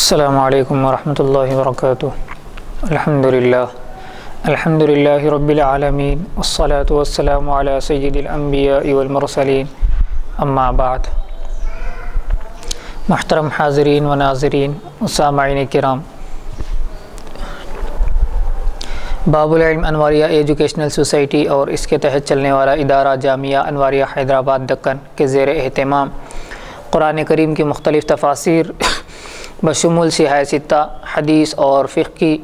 السلام علیکم ورحمۃ اللہ وبرکاتہ۔ الحمد للہ رب العالمین والصلاة والسلام علی سید الانبیاء والمرسلین، اما بعد۔ محترم حاضرین و ناظرین و سامعین کرام، باب العلم انواریہ ایجوکیشنل سوسائٹی اور اس کے تحت چلنے والا ادارہ جامعہ انواریہ حیدرآباد دکن کے زیر اہتمام قرآن کریم کی مختلف تفاسیر بشمول سیاہ ستہ، حدیث اور فقہ کی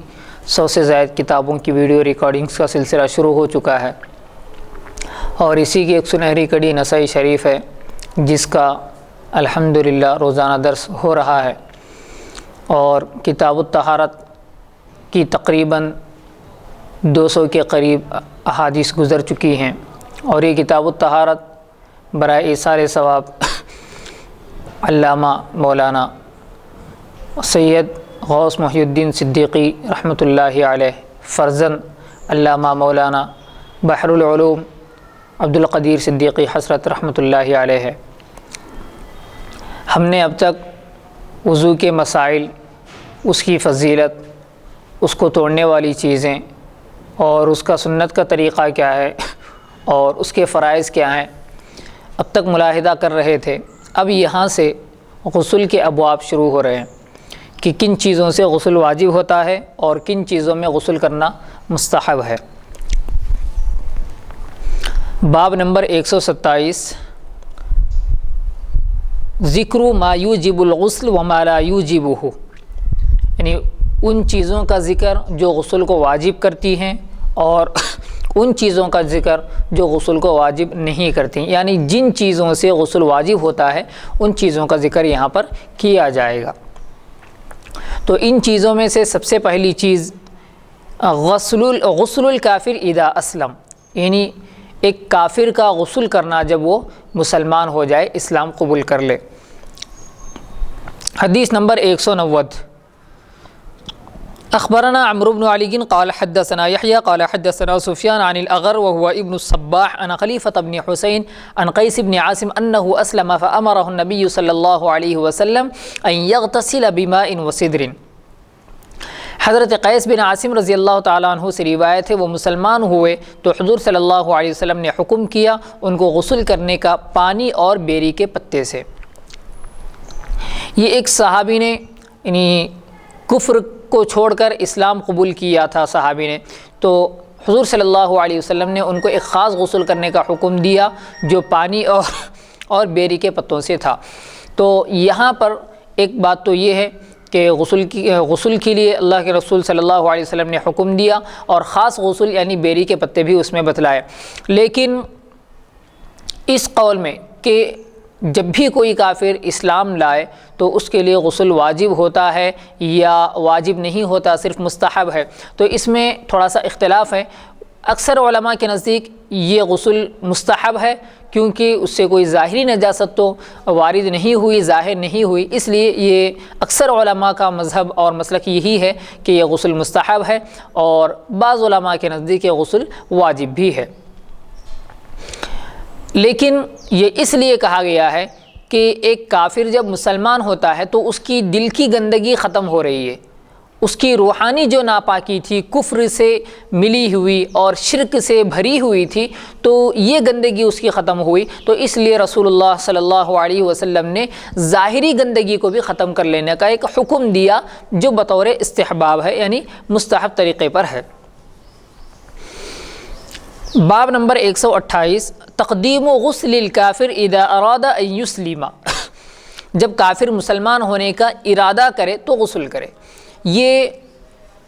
100 سے زائد کتابوں کی ویڈیو ریکارڈنگز کا سلسلہ شروع ہو چکا ہے، اور اسی کی ایک سنہری کڑی نسائی شریف ہے جس کا الحمدللہ روزانہ درس ہو رہا ہے، اور کتاب الطہارت کی تقریباً 200 کے قریب احادیث گزر چکی ہیں، اور یہ کتاب الطہارت برائے ایصال ثواب علامہ مولانا سید غوث محی الدین صدیقی رحمۃ اللہ علیہ فرزند علامہ مولانا بحر العلوم عبد القدیر صدیقی حضرت رحمۃ اللہ علیہ ہے۔ ہم نے اب تک وضو کے مسائل، اس کی فضیلت، اس کو توڑنے والی چیزیں اور اس کا سنت کا طریقہ کیا ہے اور اس کے فرائض کیا ہیں، اب تک ملاحظہ کر رہے تھے۔ اب یہاں سے غسل کے ابواب شروع ہو رہے ہیں کہ کن چیزوں سے غسل واجب ہوتا ہے اور کن چیزوں میں غسل کرنا مستحب ہے۔ باب نمبر 127، ذکر ما یوجب الغسل وما لا یوجبہ، یعنی ان چیزوں کا ذکر جو غسل کو واجب کرتی ہیں اور ان چیزوں کا ذکر جو غسل کو واجب نہیں کرتی، یعنی جن چیزوں سے غسل واجب ہوتا ہے ان چیزوں کا ذکر یہاں پر کیا جائے گا۔ تو ان چیزوں میں سے سب سے پہلی چیز غسل الکافر اذا اسلم، یعنی ایک کافر کا غسل کرنا جب وہ مسلمان ہو جائے، اسلام قبول کر لے۔ حدیث نمبر 190، اخبرنا عمرو بن علی قال حدثنا یحیی قال حدثنا سفیان عن الاغر وهو ابن الصباح عن خلیفة بن حسین عن قیس بن عاصم انه اسلم فامره النبی صلی اللہ علیہ وسلم ان یغتسل بماء وسدر۔ حضرت قیس بن عاصم رضی اللہ تعالیٰ عنہ سے روایت ہے، وہ مسلمان ہوئے تو حضور صلی اللہ علیہ وسلم نے حکم کیا ان کو غسل کرنے کا پانی اور بیری کے پتے سے۔ یہ ایک صحابی نے یعنی کفر کو چھوڑ کر اسلام قبول کیا تھا صحابی نے، تو حضور صلی اللہ علیہ وسلم نے ان کو ایک خاص غسل کرنے کا حکم دیا جو پانی اور بیری کے پتوں سے تھا۔ تو یہاں پر ایک بات تو یہ ہے کہ غسل کے لیے اللہ کے رسول صلی اللہ علیہ وسلم نے حکم دیا، اور خاص غسل یعنی بیری کے پتے بھی اس میں بتلائے، لیکن اس قول میں کہ جب بھی کوئی کافر اسلام لائے تو اس کے لیے غسل واجب ہوتا ہے یا واجب نہیں ہوتا، صرف مستحب ہے، تو اس میں تھوڑا سا اختلاف ہے۔ اکثر علماء کے نزدیک یہ غسل مستحب ہے، کیونکہ اس سے کوئی ظاہری نجاست تو وارد نہیں ہوئی، ظاہر نہیں ہوئی، اس لیے یہ اکثر علماء کا مذہب اور مسلک یہی ہے کہ یہ غسل مستحب ہے، اور بعض علماء کے نزدیک یہ غسل واجب بھی ہے۔ لیکن یہ اس لیے کہا گیا ہے کہ ایک کافر جب مسلمان ہوتا ہے تو اس کی دل کی گندگی ختم ہو رہی ہے، اس کی روحانی جو ناپاکی تھی، کفر سے ملی ہوئی اور شرک سے بھری ہوئی تھی، تو یہ گندگی اس کی ختم ہوئی، تو اس لیے رسول اللہ صلی اللہ علیہ وسلم نے ظاہری گندگی کو بھی ختم کر لینے کا ایک حکم دیا جو بطور استحباب ہے، یعنی مستحب طریقے پر ہے۔ باب نمبر 128، تقدیم غسل الکافر اذا اراد ان یسلم، جب کافر مسلمان ہونے کا ارادہ کرے تو غسل کرے۔ یہ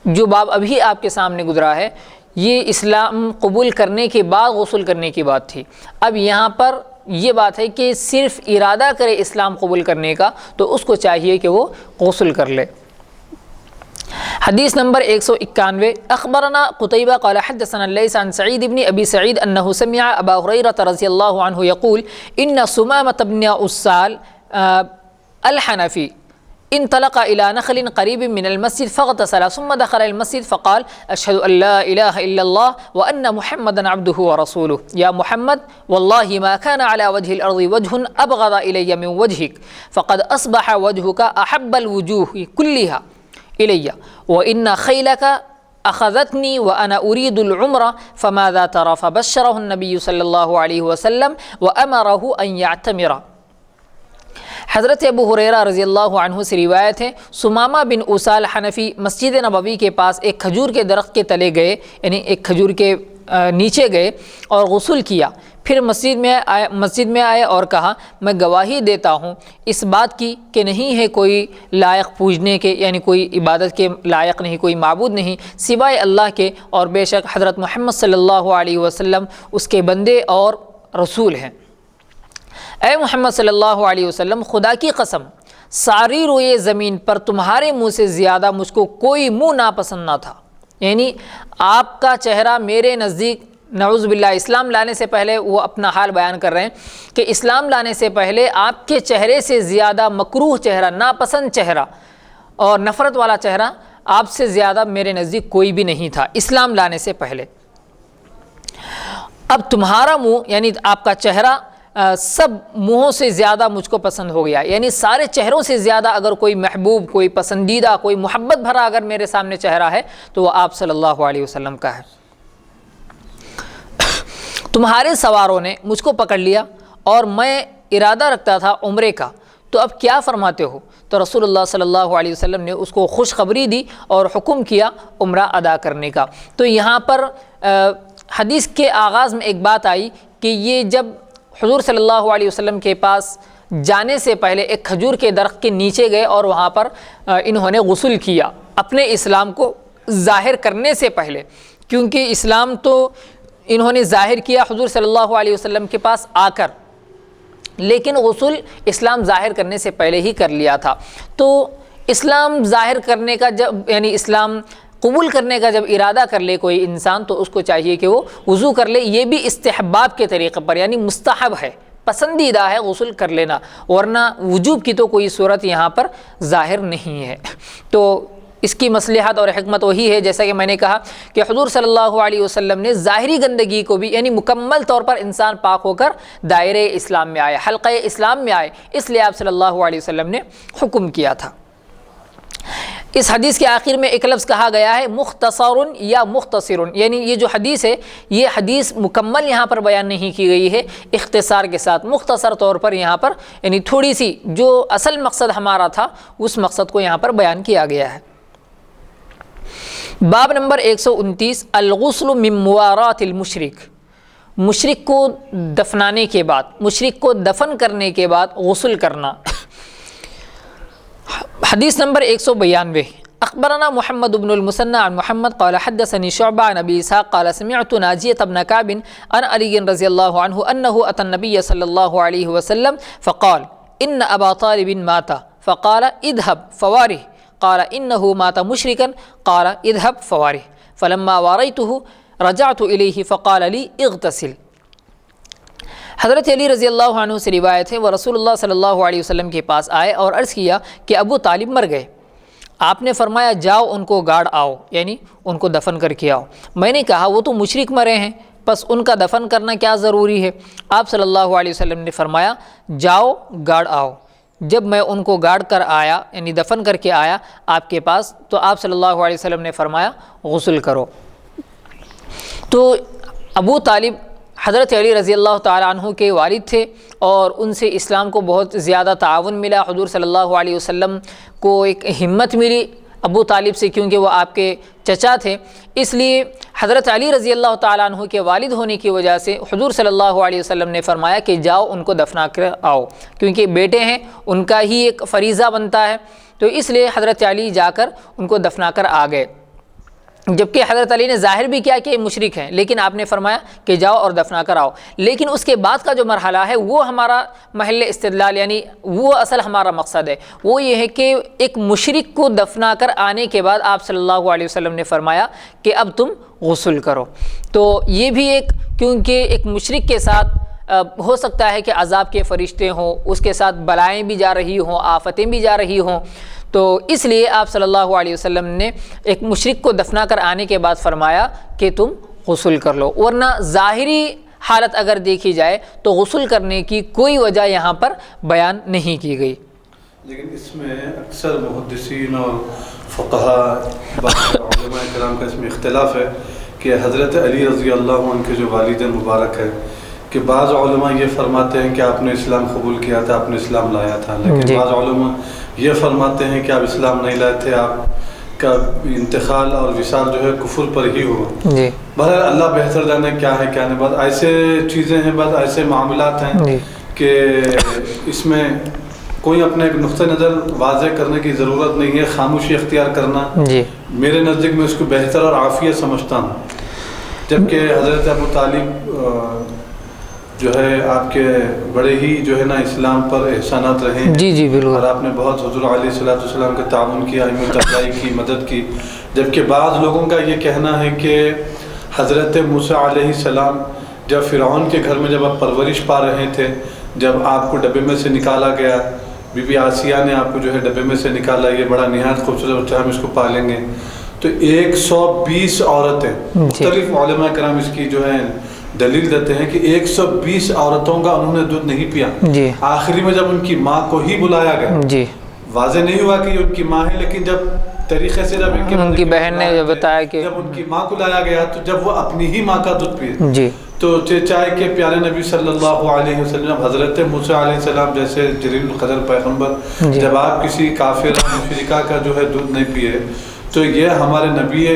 جو باب ابھی آپ کے سامنے گزرا ہے یہ اسلام قبول کرنے کے بعد غسل کرنے کی بات تھی، اب یہاں پر یہ بات ہے کہ صرف ارادہ کرے اسلام قبول کرنے کا تو اس کو چاہیے کہ وہ غسل کر لے۔ حدیث نمبر 191، اخبرنا قتیبہ قال حدثنا اللیث عن سعید بن ابی سعید انه سمع ابا ہریرہ رضی اللہ عنہ یقول ان ثمامة بن اسال الحنفی انطلق إلى نخل قريب من المسجد فاغتسل ثم دخل المسجد فقال أشهد أن لا إله إلا الله وأن محمدا عبده ورسوله يا محمد والله ما كان على وجه الأرض وجه أبغض إلي من وجهك فقد أصبح وجهك أحب الوجوه كلها إلي وإن خيلك أخذتني وأنا أريد العمرة فماذا ترى؟ فبشره النبي صلى الله عليه وسلم وأمره أن يعتمر۔ حضرت ابو ہریرہ رضی اللہ عنہ سے روایت ہے، سمامہ بن اسال حنفی مسجد نبوی کے پاس ایک کھجور کے درخت کے تلے گئے، یعنی ایک کھجور کے نیچے گئے اور غسل کیا، پھر مسجد میں آئے اور کہا میں گواہی دیتا ہوں اس بات کی کہ نہیں ہے کوئی لائق پوجنے کے، یعنی کوئی عبادت کے لائق نہیں، کوئی معبود نہیں سوائے اللہ کے، اور بے شک حضرت محمد صلی اللہ علیہ وسلم اس کے بندے اور رسول ہیں۔ اے محمد صلی اللہ علیہ وسلم، خدا کی قسم ساری روئے زمین پر تمہارے منہ سے زیادہ مجھ کو کوئی منہ ناپسند نہ تھا، یعنی آپ کا چہرہ میرے نزدیک، نعوذ باللہ، اسلام لانے سے پہلے وہ اپنا حال بیان کر رہے ہیں کہ اسلام لانے سے پہلے آپ کے چہرے سے زیادہ مکروہ چہرہ، ناپسند چہرہ اور نفرت والا چہرہ آپ سے زیادہ میرے نزدیک کوئی بھی نہیں تھا اسلام لانے سے پہلے۔ اب تمہارا منہ، یعنی آپ کا چہرہ سب منہوں سے زیادہ مجھ کو پسند ہو گیا، یعنی سارے چہروں سے زیادہ اگر کوئی محبوب، کوئی پسندیدہ، کوئی محبت بھرا اگر میرے سامنے چہرہ ہے تو وہ آپ صلی اللہ علیہ وسلم کا ہے۔ تمہارے سواروں نے مجھ کو پکڑ لیا اور میں ارادہ رکھتا تھا عمرے کا، تو اب کیا فرماتے ہو؟ تو رسول اللہ صلی اللہ علیہ وسلم نے اس کو خوشخبری دی اور حکم کیا عمرہ ادا کرنے کا۔ تو یہاں پر حدیث کے آغاز میں ایک بات آئی کہ یہ جب حضور صلی اللہ علیہ وسلم کے پاس جانے سے پہلے ایک کھجور کے درخت کے نیچے گئے اور وہاں پر انہوں نے غسل کیا اپنے اسلام کو ظاہر کرنے سے پہلے، کیونکہ اسلام تو انہوں نے ظاہر کیا حضور صلی اللہ علیہ وسلم کے پاس آ کر، لیکن غسل اسلام ظاہر کرنے سے پہلے ہی کر لیا تھا۔ تو اسلام ظاہر کرنے کا جب، یعنی اسلام قبول کرنے کا جب ارادہ کر لے کوئی انسان تو اس کو چاہیے کہ وہ وضو کر لے، یہ بھی استحباب کے طریقے پر، یعنی مستحب ہے، پسندیدہ ہے غسل کر لینا، ورنہ وجوب کی تو کوئی صورت یہاں پر ظاہر نہیں ہے۔ تو اس کی مصلحت اور حکمت وہی ہے، جیسا کہ میں نے کہا کہ حضور صلی اللہ علیہ وسلم نے ظاہری گندگی کو بھی، یعنی مکمل طور پر انسان پاک ہو کر دائرے اسلام میں آئے، حلقہ اسلام میں آئے، اس لیے آپ صلی اللہ علیہ وسلم نے حکم کیا تھا۔ اس حدیث کے آخر میں ایک لفظ کہا گیا ہے مختصر یا مختصر، یعنی یہ جو حدیث ہے یہ حدیث مکمل یہاں پر بیان نہیں کی گئی ہے، اختصار کے ساتھ مختصر طور پر یہاں پر، یعنی تھوڑی سی جو اصل مقصد ہمارا تھا اس مقصد کو یہاں پر بیان کیا گیا ہے۔ باب نمبر 129، الغسل من موارات المشرک، مشرک کو دفنانے کے بعد، مشرک کو دفن کرنے کے بعد غسل کرنا۔ حدیث نمبر 192، اخبرنا محمد بن المثنى عن محمد قال حدثني شعبة عن ابي اسحاق قال سمعت ناجية بن كعب عن علي رضي الله عنه انه اتى النبي صلى الله عليه وسلم فقال ان ابا طالب مات فقال اذهب فواره، قال انه مات مشركا، قال اذهب فواره، فلما واريته رجعت اليه فقال لي اغتسل۔ حضرت علی رضی اللہ عنہ سے روایت ہے، وہ رسول اللہ صلی اللہ علیہ وسلم کے پاس آئے اور عرض کیا کہ ابو طالب مر گئے۔ آپ نے فرمایا جاؤ ان کو گاڑ آؤ، یعنی ان کو دفن کر کے آؤ۔ میں نے کہا وہ تو مشرک مرے ہیں، بس ان کا دفن کرنا کیا ضروری ہے؟ آپ صلی اللہ علیہ وسلم نے فرمایا جاؤ گاڑ آؤ۔ جب میں ان کو گاڑ کر آیا، یعنی دفن کر کے آیا آپ کے پاس، تو آپ صلی اللہ علیہ وسلم نے فرمایا غسل کرو۔ تو ابو طالب حضرت علی رضی اللہ تعالیٰ عنہ کے والد تھے اور ان سے اسلام کو بہت زیادہ تعاون ملا، حضور صلی اللہ علیہ وسلم کو ایک ہمت ملی ابو طالب سے، کیونکہ وہ آپ کے چچا تھے، اس لیے حضرت علی رضی اللہ تعالیٰ عنہ کے والد ہونے کی وجہ سے حضور صلی اللہ علیہ وسلم نے فرمایا کہ جاؤ ان کو دفنا کر آؤ، کیونکہ بیٹے ہیں ان کا ہی ایک فریضہ بنتا ہے، تو اس لیے حضرت علی جا کر ان کو دفنا کر آ گئے۔ جبکہ حضرت علی نے ظاہر بھی کیا کہ یہ مشرک ہیں، لیکن آپ نے فرمایا کہ جاؤ اور دفنا کر آؤ۔ لیکن اس کے بعد کا جو مرحلہ ہے وہ ہمارا محل استدلال، یعنی وہ اصل ہمارا مقصد ہے، وہ یہ ہے کہ ایک مشرک کو دفنا کر آنے کے بعد آپ صلی اللہ علیہ وسلم نے فرمایا کہ اب تم غسل کرو۔ تو یہ بھی ایک، کیونکہ ایک مشرک کے ساتھ ہو سکتا ہے کہ عذاب کے فرشتے ہوں، اس کے ساتھ بلائیں بھی جا رہی ہوں، آفتیں بھی جا رہی ہوں، تو اس لیے آپ صلی اللہ علیہ وسلم نے ایک مشرک کو دفنا کر آنے کے بعد فرمایا کہ تم غسل کر لو، ورنہ ظاہری حالت اگر دیکھی جائے تو غسل کرنے کی کوئی وجہ یہاں پر بیان نہیں کی گئی۔ لیکن اس میں اکثر محدثین اور فقہاء علماء کرام کا اس میں اختلاف ہے کہ حضرت علی رضی اللہ عنہ کے جو والد مبارک ہے کہ بعض علماء یہ فرماتے ہیں کہ آپ نے اسلام قبول کیا تھا، آپ نے اسلام لایا تھا، لیکن بعض علماء یہ فرماتے ہیں کہ آپ اسلام نہیں لائے تھے، آپ کا انتقال اور وصال جو ہے کفر پر ہی ہوا۔ بہرحال اللہ بہتر جانے کیا ہے کیا نہیں، بعض ایسے چیزیں ہیں، بعض ایسے معاملات ہیں کہ اس میں کوئی اپنے ایک نقطہ نظر واضح کرنے کی ضرورت نہیں ہے، خاموشی اختیار کرنا میرے نزدیک میں اس کو بہتر اور عافیت سمجھتا ہوں۔ جبکہ حضرت ابو طالب جو ہے آپ کے بڑے ہی جو ہے نا اسلام پر احسانات رہے ہیں، جی بالکل، اور آپ نے بہت حضور علیہ الصلوۃ والسلام کا تعاون کیا، علم تفریح کی، مدد کی۔ جبکہ بعض لوگوں کا یہ کہنا ہے کہ حضرت موسیٰ علیہ السلام جب فرعون کے گھر میں جب آپ پرورش پا رہے تھے، جب آپ کو ڈبے میں سے نکالا گیا، بی بی آسیہ نے آپ کو جو ہے ڈبے میں سے نکالا، یہ بڑا نہایت خوبصورت بچہ، ہم اس کو پالیں گے، تو 120 عورتیں، مختلف علماء کرام اس کی جو ہے دلیل دیتے ہیں کہ 120 عورتوں کا انہوں نے دودھ نہیں پیا۔ آخری میں جب ان کی ماں کو ہی بلایا گیا، واضح نہیں ہوا کہ ان کی ماں ہے، لیکن جب طریقے سے جب ان کی بہن نے بتایا کہ جب ان کی ماں کو لایا گیا تو جب وہ اپنی ہی ماں کا دودھ پیے، تو چائے کے پیارے نبی صلی اللہ علیہ وسلم حضرت موسیٰ علیہ السلام جیسے جلیل القدر پیغمبر جب آپ کسی کافر مشرکہ کا جو ہے دودھ نہیں پیے، تو یہ ہمارے نبی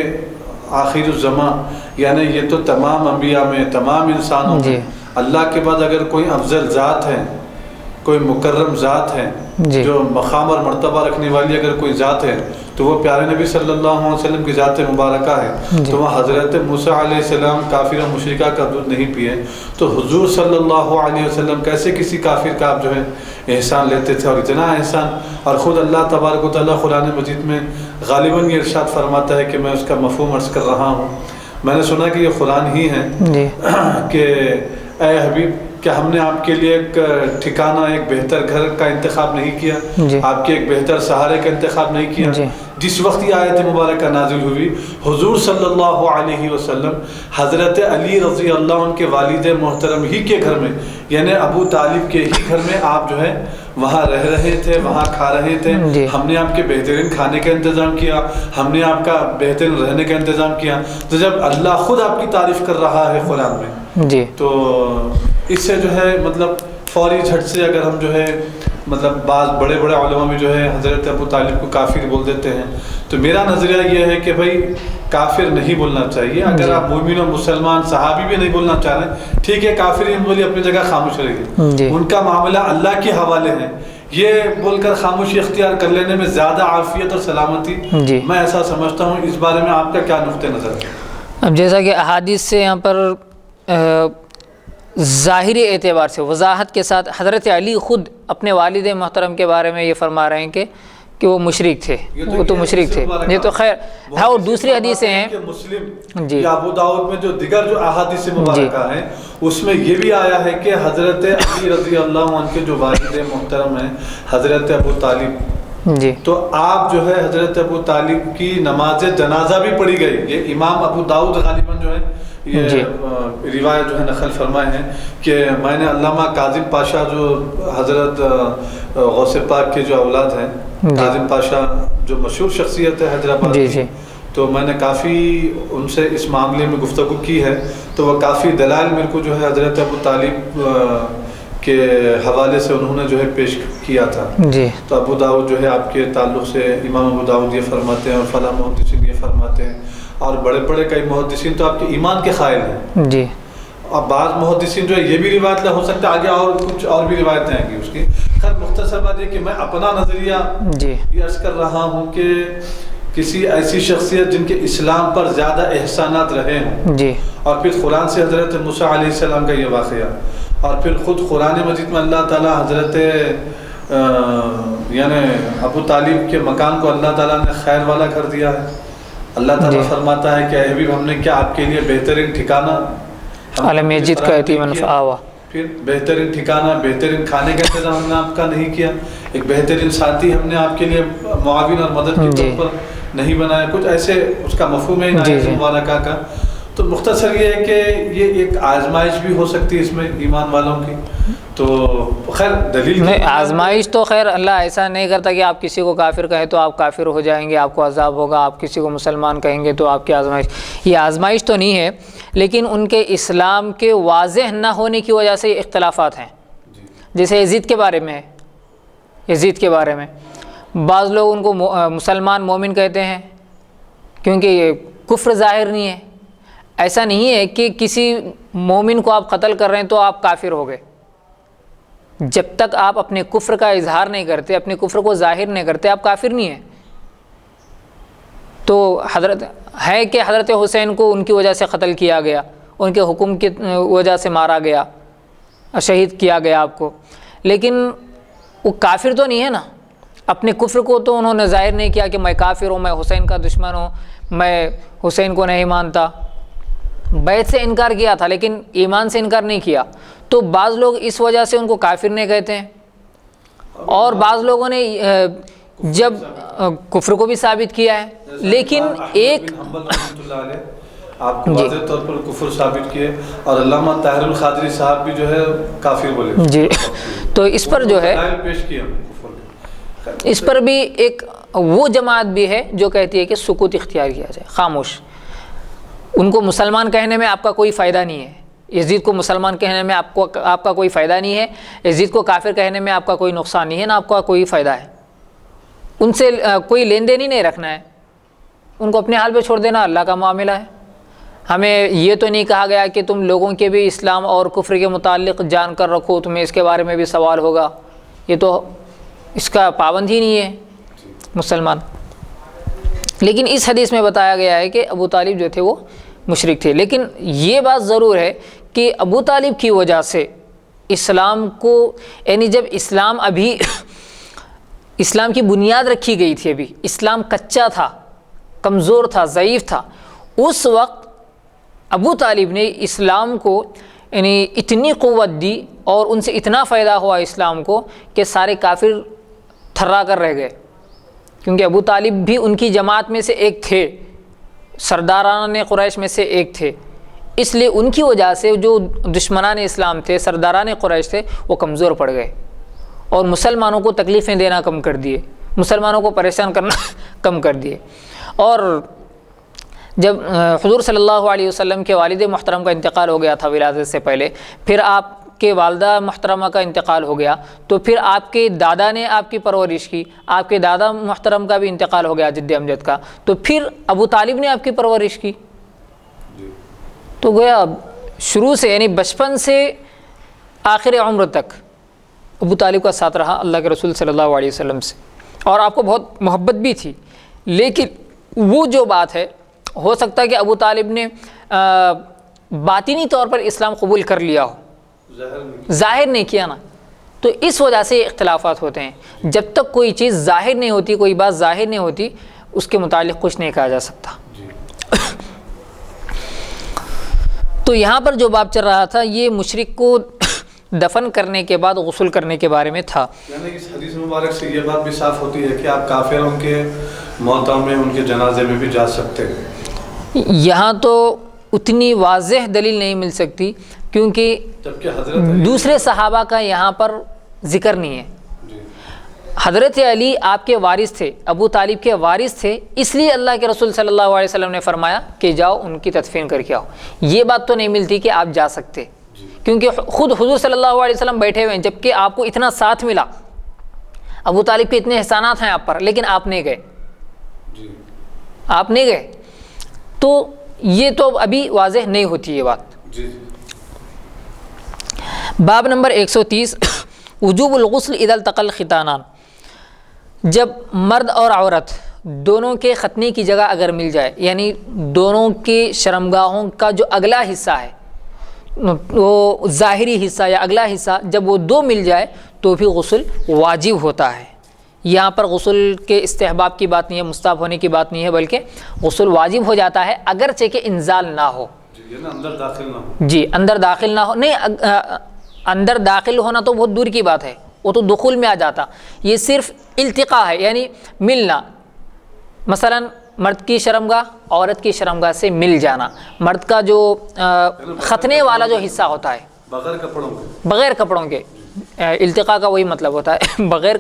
آخر الزمان، یعنی یہ تو تمام انبیاء میں، تمام انسانوں میں اللہ کے بعد اگر کوئی افضل ذات ہے، کوئی مکرم ذات ہے، جو مقام اور مرتبہ رکھنے والی اگر کوئی ذات ہے تو وہ پیارے نبی صلی اللہ علیہ وسلم کی ذات مبارکہ ہے۔ تو وہ حضرت موسیٰ علیہ السلام کافر و مشرکہ کا دودھ نہیں پیے، تو حضور صلی اللہ علیہ وسلم کیسے کسی کافر کا آپ جو ہے احسان لیتے تھے، اور اتنا احسان، اور خود اللہ تبارک و تعالیٰ قرآن مجید میں غالباً یہ ارشاد فرماتا ہے کہ میں اس کا مفہوم عرض کر رہا ہوں، میں نے سنا کہ یہ قرآن ہی ہے کہ اے حبیب کیا ہم نے آپ کے لیے ایک ٹھکانہ، ایک بہتر گھر کا انتخاب نہیں کیا، آپ کے ایک بہتر سہارے کا انتخاب نہیں کیا؟ جس وقت یہ آیت مبارکہ نازل ہوئی، حضور صلی اللہ علیہ وسلم حضرت علی رضی اللہ عنہ کے والد محترم ہی کے گھر میں، یعنی ابو طالب کے ہی گھر میں آپ جو ہے وہاں رہ رہے تھے، وہاں کھا رہے تھے، ہم نے آپ کے بہترین کھانے کا انتظام کیا، ہم نے آپ کا بہترین رہنے کا انتظام کیا۔ تو جب اللہ خود آپ کی تعریف کر رہا ہے قرآن میں، تو اس سے جو ہے مطلب فوری جھٹ سے اگر ہم جو ہے مطلب بعض بڑے بڑے علماء میں جو ہے حضرت ابو طالب کو کافر بول دیتے ہیں، تو میرا نظریہ یہ ہے کہ بھائی کافر نہیں بولنا چاہیے۔ اگر آپ مومن و مسلمان صحابی بھی نہیں بولنا چاہ رہے، ٹھیک ہے، کافر ان بولی اپنی جگہ خاموش رہیے، ان کا معاملہ اللہ کے حوالے ہے، یہ بول کر خاموشی اختیار کر لینے میں زیادہ عافیت اور سلامتی میں ایسا سمجھتا ہوں۔ اس بارے میں آپ کا کیا نقطہ نظر ہے؟ اب جیسا کہ احادیث سے یہاں پر ظاہری اعتبار سے وضاحت کے ساتھ حضرت علی خود اپنے والد محترم کے بارے میں یہ فرما رہے ہیں کہ وہ مشرک تھے، وہ تو مشرک تھے، یہ تو خیر ہے۔ اور دوسری حدیثیں ہیں مسلم یا ابو داؤد میں جو دیگر جو احادیث مبارکہ ہیں اس میں یہ بھی آیا ہے کہ حضرت علی رضی اللہ عنہ کے جو والد محترم ہیں حضرت ابو طالب، تو آپ جو ہے حضرت ابو طالب کی نماز جنازہ بھی پڑھی گئی۔ یہ امام ابو داؤد غالباً جو ہے یہ روایت جو ہے نقل فرمائے ہیں کہ میں نے علامہ کاظم پاشا جو حضرت غوث پاک کے جو اولاد ہیں، کاظم پاشا جو مشہور شخصیت ہے حیدرآباد کی، تو میں نے کافی ان سے اس معاملے میں گفتگو کی ہے، تو وہ کافی دلائل میرے کو جو ہے حضرت ابو طالب کے حوالے سے انہوں نے جو ہے پیش کیا تھا۔ تو ابو داؤد جو ہے آپ کے تعلق سے امام ابو داؤد یہ فرماتے ہیں، اور فلاں محدثین یہ فرماتے ہیں، اور بڑے بڑے کئی محدثین تو آپ کے ایمان کے قائل ہیں۔ اور بعض محدثین جو ہے یہ بھی روایت ہو سکتا ہے، آگے اور کچھ اور بھی روایتیں آئیں گی اس کی۔ خیر مختصر بات یہ کہ میں اپنا نظریہ یہ عرض کر رہا ہوں کہ کسی ایسی شخصیت جن کے اسلام پر زیادہ احسانات رہے ہیں، اور پھر قرآن سے حضرت موسیٰ علیہ السلام کا یہ واقعہ، اور پھر خود قرآن مجید میں اللہ تعالیٰ حضرت یعنی ابو طالب کے مکان کو اللہ تعالیٰ نے خیر والا کر دیا ہے۔ اللہ تعالیٰ فرماتا ہے کہ اے حبیب ہم نے کیا آپ کے لیے بہترین ٹھکانہ عالم یجد کا یتیماً فآویٰ، پھر بہترین ٹھکانہ، بہترین کھانے کا انتظام ہم نے آپ کا نہیں کیا، ایک بہترین ساتھی ہم نے آپ کے لیے معاون اور مدد کے طور پر نہیں بنایا، کچھ ایسے اس کا مفہوم ہے آیت مبارکہ کا. تو مختصر یہ ہے کہ یہ ایک آزمائش بھی ہو سکتی ہے اس میں ایمان والوں کی. تو خیر دلیل نہیں، آزمائش تو خیر اللہ ایسا نہیں کرتا کہ آپ کسی کو کافر کہیں تو آپ کافر ہو جائیں گے، آپ کو عذاب ہوگا، آپ کسی کو مسلمان کہیں گے تو آپ کی آزمائش، یہ آزمائش تو نہیں ہے، لیکن ان کے اسلام کے واضح نہ ہونے کی وجہ سے اختلافات ہیں. جیسے یزید کے بارے میں ہے، یزید کے بارے میں بعض لوگ ان کو مسلمان مومن کہتے ہیں کیونکہ یہ کفر ظاہر نہیں ہے. ایسا نہیں ہے کہ کسی مومن کو آپ قتل کر رہے ہیں تو آپ کافر ہو گئے. جب تک آپ اپنے کفر کا اظہار نہیں کرتے، اپنے کفر کو ظاہر نہیں کرتے، آپ کافر نہیں ہیں. تو حضرت ہے کہ حضرت حسین کو ان کی وجہ سے قتل کیا گیا، ان کے حکم کی وجہ سے مارا گیا، شہید کیا گیا آپ کو، لیکن وہ کافر تو نہیں ہے نا. اپنے کفر کو تو انہوں نے ظاہر نہیں کیا کہ میں کافر ہوں، میں حسین کا دشمن ہوں، میں حسین کو نہیں مانتا. بیعت سے انکار کیا تھا لیکن ایمان سے انکار نہیں کیا. تو بعض لوگ اس وجہ سے ان کو کافر نہیں کہتے ہیں، اور بعض لوگوں نے جب کفر کو بھی ثابت کیا ہے. لیکن ایک آپ کو واضح طور پر کفر ثابت کیے، اور علامہ طاہر القادری صاحب بھی جو ہے کافر بولے. جی، تو اس پر جو ہے پیش کیا، اس پر بھی ایک وہ جماعت بھی ہے جو کہتی ہے کہ سکوت اختیار کیا جائے، خاموش. ان کو مسلمان کہنے میں آپ کا کوئی فائدہ نہیں ہے، یزید کو مسلمان کہنے میں آپ کا کوئی فائدہ نہیں ہے، یزید کو کافر کہنے میں آپ کا کوئی نقصان نہیں ہے، نہ آپ کا کوئی فائدہ ہے. ان سے کوئی لین دین ہی نہیں رکھنا ہے، ان کو اپنے حال پہ چھوڑ دینا اللہ کا معاملہ ہے. ہمیں یہ تو نہیں کہا گیا کہ تم لوگوں کے بھی اسلام اور کفر کے متعلق جان کر رکھو، تمہیں اس کے بارے میں بھی سوال ہوگا. یہ تو اس کا پابند ہی نہیں ہے مسلمان. لیکن اس حدیث میں بتایا گیا ہے کہ ابو طالب جو تھے وہ مشرک تھے. لیکن یہ بات ضرور ہے کہ ابو طالب کی وجہ سے اسلام کو، یعنی جب اسلام ابھی اسلام کی بنیاد رکھی گئی تھی، ابھی اسلام کچا تھا، کمزور تھا، ضعیف تھا، اس وقت ابو طالب نے اسلام کو یعنی اتنی قوت دی اور ان سے اتنا فائدہ ہوا اسلام کو کہ سارے کافر تھرا کر رہ گئے. کیونکہ ابو طالب بھی ان کی جماعت میں سے ایک تھے، سرداران قریش میں سے ایک تھے، اس لیے ان کی وجہ سے جو دشمنان اسلام تھے، سرداران قریش تھے، وہ کمزور پڑ گئے اور مسلمانوں کو تکلیفیں دینا کم کر دیے، مسلمانوں کو پریشان کرنا کم کر دیے. اور جب حضور صلی اللہ علیہ وسلم کے والد محترم کا انتقال ہو گیا تھا ولادت سے پہلے، پھر آپ کے والدہ محترمہ کا انتقال ہو گیا، تو پھر آپ کے دادا نے آپ کی پرورش کی، آپ کے دادا محترم کا بھی انتقال ہو گیا جد امجد کا، تو پھر ابو طالب نے آپ کی پرورش کی. تو گویا شروع سے یعنی بچپن سے آخر عمر تک ابو طالب کا ساتھ رہا اللہ کے رسول صلی اللہ علیہ وسلم سے، اور آپ کو بہت محبت بھی تھی. لیکن وہ جو بات ہے، ہو سکتا ہے کہ ابو طالب نے باطنی طور پر اسلام قبول کر لیا ہو، ظاہر نہیں کیا نا. تو اس وجہ سے اختلافات ہوتے ہیں. جب تک کوئی چیز ظاہر نہیں ہوتی، کوئی بات ظاہر نہیں ہوتی، اس کے متعلق کچھ نہیں کہا جا سکتا. تو یہاں پر جو باب چل رہا تھا یہ مشرک کو دفن کرنے کے بعد غسل کرنے کے بارے میں تھا. یعنی اس حدیث مبارک سے یہ بات بھی صاف ہوتی ہے کہ آپ کافروں کے موتوں میں ان کے جنازے میں بھی جا سکتے ہیں. یہاں تو اتنی واضح دلیل نہیں مل سکتی کیونکہ دوسرے صحابہ کا یہاں پر ذکر نہیں ہے. حضرت علی آپ کے وارث تھے، ابو طالب کے وارث تھے، اس لیے اللہ کے رسول صلی اللہ علیہ وسلم نے فرمایا کہ جاؤ ان کی تدفین کر کے آؤ. یہ بات تو نہیں ملتی کہ آپ جا سکتے، کیونکہ خود حضور صلی اللہ علیہ وسلم بیٹھے ہوئے ہیں، جبکہ آپ کو اتنا ساتھ ملا، ابو طالب کے اتنے احسانات ہیں آپ پر، لیکن آپ نہیں گئے. آپ نہیں گئے تو یہ تو ابھی واضح نہیں ہوتی یہ بات. باب نمبر 130 وجوب الغسل اذا التقى الختانان. جب مرد اور عورت دونوں کے ختنے کی جگہ اگر مل جائے، یعنی دونوں کے شرمگاہوں کا جو اگلا حصہ ہے، وہ ظاہری حصہ یا اگلا حصہ، جب وہ دو مل جائے تو بھی غسل واجب ہوتا ہے. یہاں پر غسل کے استحباب کی بات نہیں ہے، مستحب ہونے کی بات نہیں ہے، بلکہ غسل واجب ہو جاتا ہے اگرچہ کہ انزال نہ ہو. اندر داخل نہ ہو. جی، اندر داخل نہ ہو. نہیں، اندر داخل ہونا تو بہت دور کی بات ہے، وہ تو دخول میں آ جاتا، یہ صرف التقاء ہے یعنی ملنا. مثلا مرد کی شرمگاہ عورت کی شرمگاہ سے مل جانا، مرد کا جو ختنے والا جو حصہ ہوتا ہے بغیر کپڑوں کے التقاء کا وہی مطلب ہوتا ہے بغیر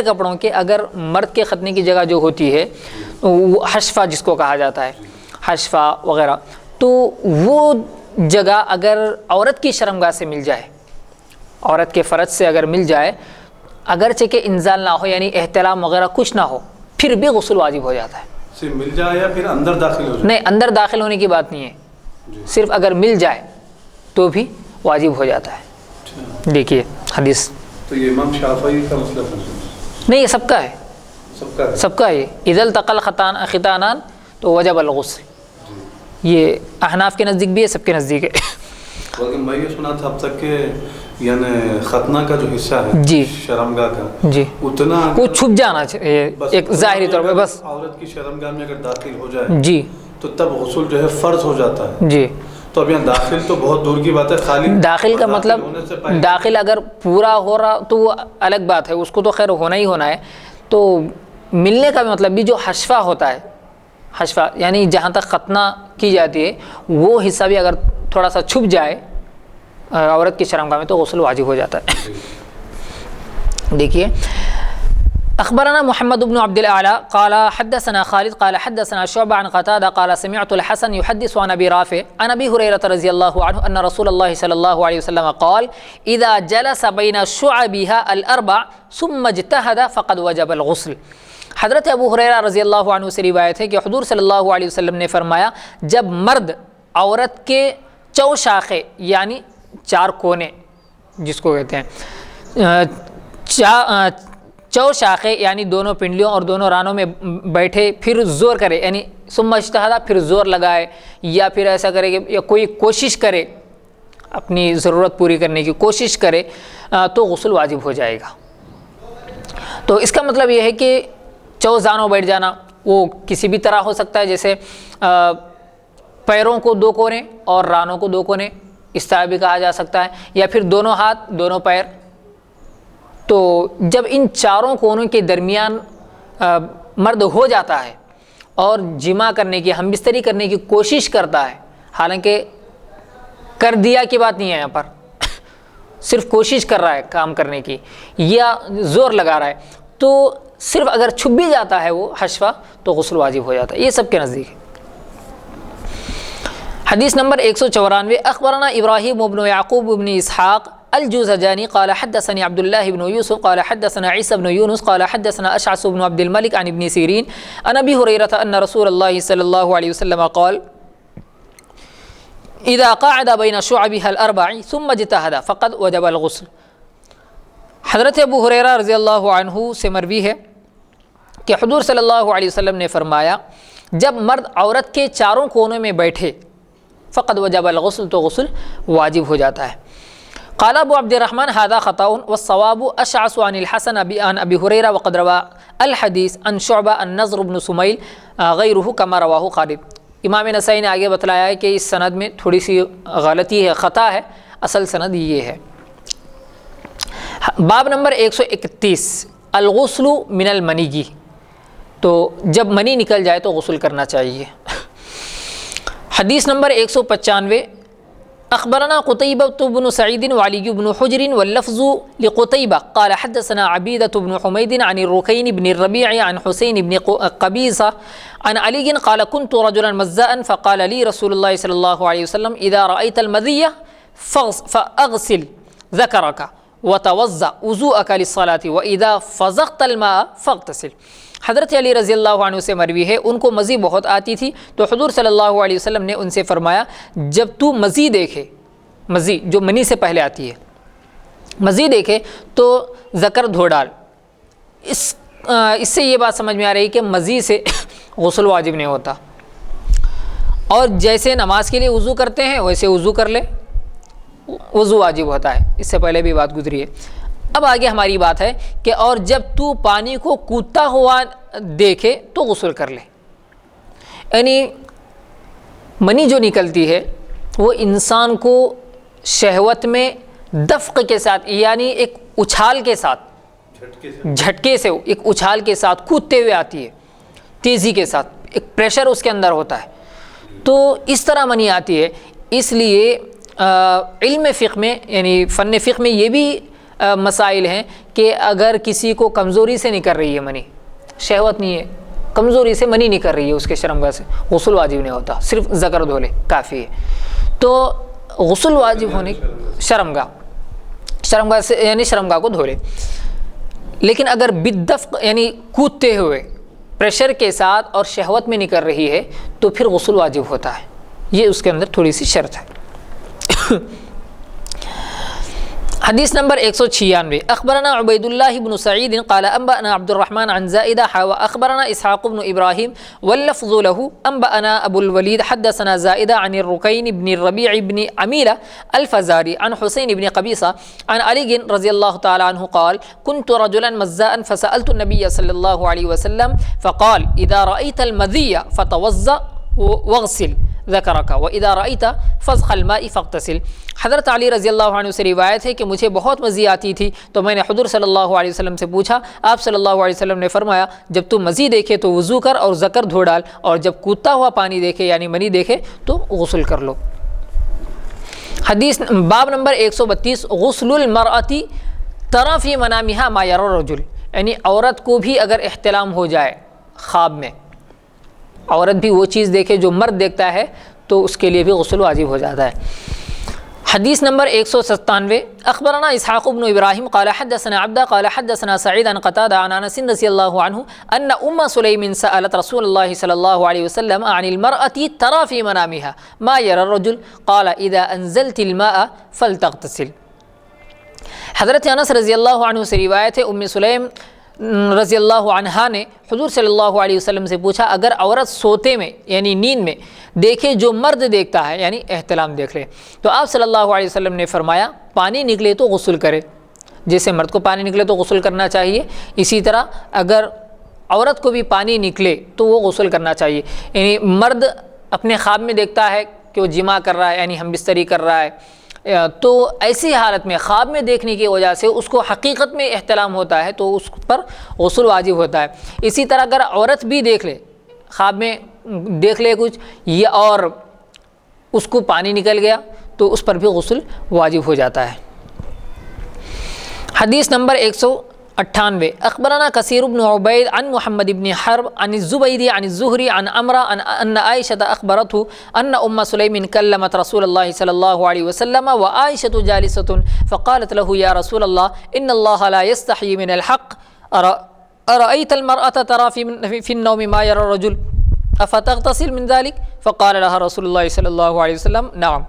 کپڑوں کے اگر مرد کے ختنے کی جگہ جو ہوتی ہے وہ حشفہ جس کو کہا جاتا ہے، حشفہ وغیرہ، تو وہ جگہ اگر عورت کی شرمگاہ سے مل جائے، عورت کے فرج سے اگر مل جائے، اگرچہ کہ انزال نہ ہو یعنی احتلام وغیرہ کچھ نہ ہو، پھر بھی غسل واجب ہو جاتا ہے. صرف مل جائے یا پھر اندر داخل ہو جائے؟ نہیں، اندر داخل ہونے کی بات نہیں ہے، صرف اگر مل جائے تو بھی واجب ہو جاتا ہے. دیکھیے حدیث. تو یہ امام شافعی کا مسئلہ نہیں، یہ سب کا ہے، سب کا ہے. اذا التقى الختانان تو وجب الغسل، یہ احناف کے نزدیک بھی ہے، سب کے نزدیک ہے. بلکہ میں یہ سنا تھا اب تک کہ یعنی ختنہ کا جو حصہ ہے جی شرمگاہ کا جی اتنا وہ چھپ جانا چاہیے ایک ظاہری طور پہ، بس عورت کی شرمگاہ میں اگر داخل ہو جائے جی تو تب غسل جو ہے فرض ہو جاتا ہے. جی. تو اب یہاں داخل تو بہت دور کی بات ہے، خالی داخل کا مطلب داخل اگر پورا ہو رہا تو وہ الگ بات ہے، اس کو تو خیر ہونا ہی ہونا ہے. تو ملنے کا مطلب بھی جو حشفہ ہوتا ہے، حشفہ یعنی جہاں تک ختنہ کی جاتی ہے وہ حصہ بھی اگر تھوڑا سا چھپ جائے عورت کی شرمگاہ میں تو غسل واجب ہو جاتا ہے. دیکھیے اخبرنا محمد بن عبد الاعلى قال حدثنا خالد قال حدثنا شعبة عن قتادة قال سمعت الحسن يحدث عن ابي رافع عن ابي هريرة رضي الله عنه ان رسول الله صلى الله عليه وسلم قال اذا جلس بين شعبها الاربع ثم اجتهد فقد وجب الغسل. حضرت ابو ہریرہ رضی اللہ عنہ سے روایت ہے کہ حضور صلی اللہ علیہ وسلم نے فرمایا جب مرد عورت کے چو شاخے یعنی چار کونے جس کو کہتے ہیں چو شاخے یعنی دونوں پنڈلیوں اور دونوں رانوں میں بیٹھے پھر زور کرے یعنی ثم اجتہد پھر زور لگائے یا پھر ایسا کرے کہ یا کوئی کوشش کرے اپنی ضرورت پوری کرنے کی کوشش کرے تو غسل واجب ہو جائے گا. تو اس کا مطلب یہ ہے کہ چوزانوں بیٹھ جانا وہ کسی بھی طرح ہو سکتا ہے، جیسے پیروں کو دو کونے اور رانوں کو دو کونے اس طرح بھی کہا جا سکتا ہے، یا پھر دونوں ہاتھ دونوں پیر. تو جب ان چاروں کونوں کے درمیان مرد ہو جاتا ہے اور جمع کرنے کی ہم بستری کرنے کی کوشش کرتا ہے، حالانکہ کر دیا کی بات نہیں ہے، یہاں پر صرف کوشش کر رہا ہے کام کرنے کی یا زور لگا رہا ہے، تو صرف اگر چھپ بھی جاتا ہے وہ حشفہ تو غسل واجب ہو جاتا ہے. یہ سب کے نزدیک ہے. حدیث نمبر 194 اخبرنا ابراہیم بن یعقوب بن اسحاق الجوزجانی قال حدثني عبد الله بن يوسف قال حدثنا عيسى بن يونس قال حدثنا اشعث بن عبد الملك عن ابن سيرين عن ابي هريره ان رسول الله صلى الله عليه وسلم قال اذا قعد بين شعبها الاربع ثم اجتهد فقد وجب الغسل. حضرت ابو ہریرہ رضی اللہ عنہ سے مروی ہے کہ حضور صلی اللہ علیہ وسلم نے فرمایا جب مرد عورت کے چاروں کونوں میں بیٹھے فقد وجب الغسل تو غسل واجب ہو جاتا ہے. قال ابو عبد الرحمن هذا خطأ والصواب اشعث عن الحسن عن ابي هريره وقد روى الحديث عن شعبة النضر بن سميل غيره كما رواه خالد. امام نسائی نے آگے بتلایا ہے کہ اس سند میں تھوڑی سی غلطی ہے، خطا ہے، اصل سند یہ ہے. باب نمبر 131 الغسل من المنی، تو جب منی نکل جائے تو غسل کرنا چاہیے. حدیث نمبر 195 اخبرنا قتيبة بن سعيد وعلي بن حجر واللفظ لقتيبة قال حدثنا عبيدة بن حميد عن الركين بن الربيع عن حسين بن قبيصة عن علي قال كنت رجلا مزاء فقال لي رسول الله صلى الله عليه وسلم إذا رأيت المذي فأغسل ذكرك وتوضأ وضوءك للصلاة وإذا فضخت الماء فاغتسل. حضرت علی رضی اللہ عنہ سے مروی ہے ان کو مزی بہت آتی تھی تو حضور صلی اللہ علیہ وسلم نے ان سے فرمایا جب تو مزی دیکھے، مزی جو منی سے پہلے آتی ہے، مزی دیکھے تو ذکر دھو ڈال. اس سے یہ بات سمجھ میں آ رہی کہ مزی سے غسل واجب نہیں ہوتا، اور جیسے نماز کے لیے وضو کرتے ہیں ویسے وضو کر لے، وضو واجب ہوتا ہے. اس سے پہلے بھی بات گزری ہے. اب آگے ہماری بات ہے کہ اور جب تو پانی کو کودتا ہوا دیکھے تو غسل کر لے. یعنی منی جو نکلتی ہے وہ انسان کو شہوت میں دفق کے ساتھ یعنی ایک اچھال کے ساتھ، جھٹکے سے ایک اچھال کے ساتھ کودتے ہوئے آتی ہے، تیزی کے ساتھ، ایک پریشر اس کے اندر ہوتا ہے، تو اس طرح منی آتی ہے۔ اس لیے علم فقہ میں یعنی فن فقہ میں یہ بھی مسائل ہیں کہ اگر کسی کو کمزوری سے نکل رہی ہے منی، شہوت نہیں ہے، کمزوری سے منی نکل رہی ہے اس کے شرمگاہ سے، غسل واجب نہیں ہوتا، صرف ذکر دھو لے کافی ہے۔ تو غسل واجب ہونے شرمگاہ سے یعنی شرمگاہ کو دھو لے، لیکن اگر بالدفق یعنی کودتے ہوئے پریشر کے ساتھ اور شہوت میں نکل رہی ہے تو پھر غسل واجب ہوتا ہے، یہ اس کے اندر تھوڑی سی شرط ہے۔ حدیث نمبر 196 اخبرنا عبید اللہ بن سعید قال انبأنا عبد الرحمن عن زائدہ واخبرنا اسحاق بن ابراہیم واللفظ له انبأنا ابو الولید حدثنا زائدہ عن الرکین بن الربیع بن عمیلہ الفزاری عن حسین بن قبیصہ عن علی رضی اللہ تعالی عنہ قال كنت رجلا مزاء فسألت النبي صلی اللہ علیہ وسلم فقال اذا رأيت المذی فتوضأ واغسل ذکرک واذا رأيت فضخ الماء فاغتسل۔ حضرت علی رضی اللہ عنہ سے روایت ہے کہ مجھے بہت مزی آتی تھی تو میں نے حضور صلی اللہ علیہ وسلم سے پوچھا، آپ صلی اللہ علیہ وسلم نے فرمایا جب تو مزی دیکھے تو وضو کر اور ذکر دھو ڈال، اور جب کودتا ہوا پانی دیکھے یعنی منی دیکھے تو غسل کر لو۔ حدیث باب نمبر 132 غسل المرأة ترى في منامها ما يرى الرجل، یعنی عورت کو بھی اگر احتلام ہو جائے خواب میں، عورت بھی وہ چیز دیکھے جو مرد دیکھتا ہے تو اس کے لیے بھی غسل واجب ہو جاتا ہے۔ حدیث نمبر 197 اخبرنا اسحاق بن ابراہیم قال حدثنا عبدہ قال حدثنا سعید عن قتادہ عن انس رضی اللہ عنہ ان ام سلیم سألت رسول اللہ صلی اللہ علیہ وسلم عن المرأة ترى في منامها ما يرى الرجل قال اذا انزلت الماء فلتغتسل۔ حضرت انس رضی اللہ عنہ سے روایت ہے ام سلیم رضی اللہ عنہا نے حضور صلی اللہ علیہ وسلم سے پوچھا اگر عورت سوتے میں یعنی نیند میں دیکھے جو مرد دیکھتا ہے یعنی احتلام دیکھ لے تو آپ صلی اللہ علیہ وسلم نے فرمایا پانی نکلے تو غسل کرے، جیسے مرد کو پانی نکلے تو غسل کرنا چاہیے، اسی طرح اگر عورت کو بھی پانی نکلے تو وہ غسل کرنا چاہیے۔ یعنی مرد اپنے خواب میں دیکھتا ہے کہ وہ جماع کر رہا ہے یعنی ہم بستری کر رہا ہے، تو ایسی حالت میں خواب میں دیکھنے کی وجہ سے اس کو حقیقت میں احتلام ہوتا ہے تو اس پر غسل واجب ہوتا ہے۔ اسی طرح اگر عورت بھی دیکھ لے، خواب میں دیکھ لے کچھ یہ اور اس کو پانی نکل گیا تو اس پر بھی غسل واجب ہو جاتا ہے۔ حدیث نمبر 198 اخبرنا کثیر بن عبید عن محمد بن حرب عن الزبیدی عن الزہری عن عمرہ ان عائشة اخبرته ان ام سلیم کلمت رسول اللہ صلی اللہ علیہ وسلم وعائشة جالسة فقالت له یا رسول اللہ ان اللہ لا يستحی من الحق ارأيت المرأة ترى في النوم ما يرى الرجل افتغتسل من ذلك فقال لها رسول الله صلى الله عليه وسلم نعم۔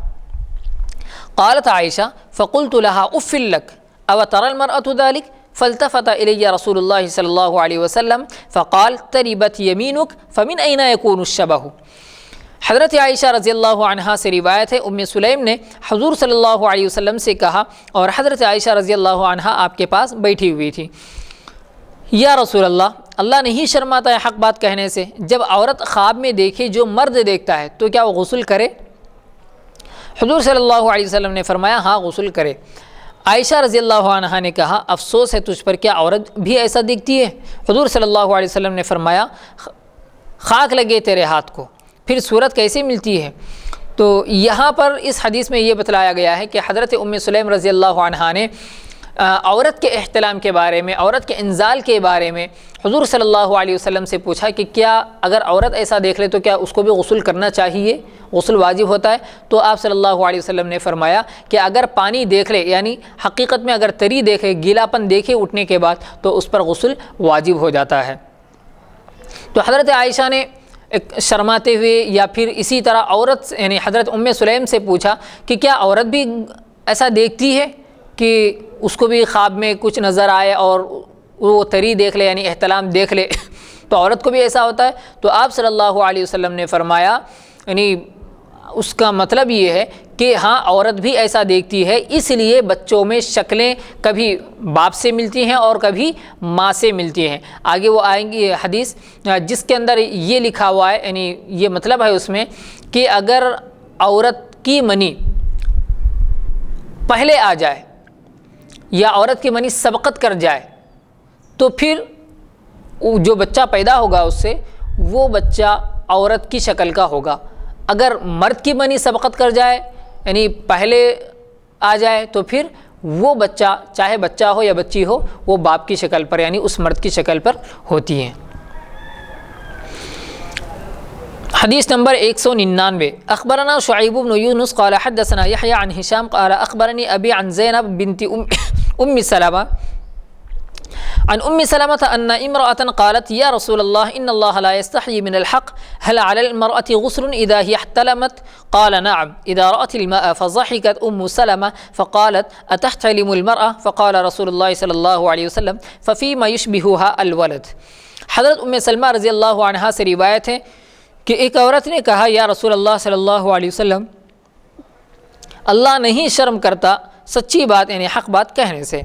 قالت عائشة فقلت لها اف لك او ترى المرأة ذلك فالتفت إلي رسول الله صلى الله عليه وسلم فقال تربت يمينك فمن أين يكون الشبه۔ حضرت عائشہ رضی اللہ عنہا سے روایت ہے ام سلیم نے حضور صلی اللہ علیہ وسلم سے کہا اور حضرت عائشہ رضی اللہ عنہا آپ کے پاس بیٹھی ہوئی تھی، یا رسول اللہ نہیں شرماتا ہے حق بات کہنے سے، جب عورت خواب میں دیکھے جو مرد دیکھتا ہے تو کیا وہ غسل کرے؟ حضور صلی اللہ علیہ وسلم نے فرمایا ہاں غسل کرے۔ عائشہ رضی اللہ عنہا نے کہا افسوس ہے تجھ پر، کیا عورت بھی ایسا دیکھتی ہے؟ حضور صلی اللہ علیہ وسلم نے فرمایا خاک لگے تیرے ہاتھ کو، پھر صورت کیسے ملتی ہے؟ تو یہاں پر اس حدیث میں یہ بتلایا گیا ہے کہ حضرت ام سلیم رضی اللہ عنہا نے عورت کے احتلام کے بارے میں، عورت کے انزال کے بارے میں حضور صلی اللہ علیہ وسلم سے پوچھا کہ کیا اگر عورت ایسا دیکھ لے تو کیا اس کو بھی غسل کرنا چاہیے، غسل واجب ہوتا ہے؟ تو آپ صلی اللہ علیہ وسلم نے فرمایا کہ اگر پانی دیکھ لے یعنی حقیقت میں اگر تری دیکھے، گیلا پن دیکھے اٹھنے کے بعد تو اس پر غسل واجب ہو جاتا ہے۔ تو حضرت عائشہ نے شرماتے ہوئے یا پھر اسی طرح عورت یعنی حضرت ام سلیم سے پوچھا کہ کیا عورت بھی ایسا دیکھتی ہے کہ اس کو بھی خواب میں کچھ نظر آئے اور وہ تری دیکھ لے یعنی احتلام دیکھ لے تو عورت کو بھی ایسا ہوتا ہے؟ تو آپ صلی اللہ علیہ وسلم نے فرمایا یعنی اس کا مطلب یہ ہے کہ ہاں عورت بھی ایسا دیکھتی ہے، اس لیے بچوں میں شکلیں کبھی باپ سے ملتی ہیں اور کبھی ماں سے ملتی ہیں۔ آگے وہ آئیں گی حدیث جس کے اندر یہ لکھا ہوا ہے، یعنی یہ مطلب ہے اس میں کہ اگر عورت کی منی پہلے آ جائے یا عورت کی منی سبقت کر جائے تو پھر جو بچہ پیدا ہوگا اس سے وہ بچہ عورت کی شکل کا ہوگا۔ اگر مرد کی منی سبقت کر جائے یعنی پہلے آ جائے تو پھر وہ بچہ چاہے بچہ ہو یا بچی ہو وہ باپ کی شکل پر یعنی اس مرد کی شکل پر ہوتی ہیں۔ حدیث نمبر 199 اخبرنا شعیب بن یونس قال حدثنا یحیی عن ہشام قال اخبرنی ابی عن زینب بنت ام سلمہ عن ام سلمة ان امرأة قالت یا رسول اللہ ان اللہ لا يستحيي من الحق هل على المرأة غسل اذا هي احتلمت قال نعم اذا رأت الماء فضحكت ام سلمة فقالت اتحتلم المرأة فقال رسول اللہ صلی اللہ علیہ وسلم ففيما يشبهها الولد۔ حضرت ام سلمہ رضی اللہ عنہا سے روایت ہے کہ ایک عورت نے کہا یا رسول اللہ صلی اللہ علیہ وسلم اللہ نہیں شرم کرتا سچی بات یعنی حق بات کہنے سے،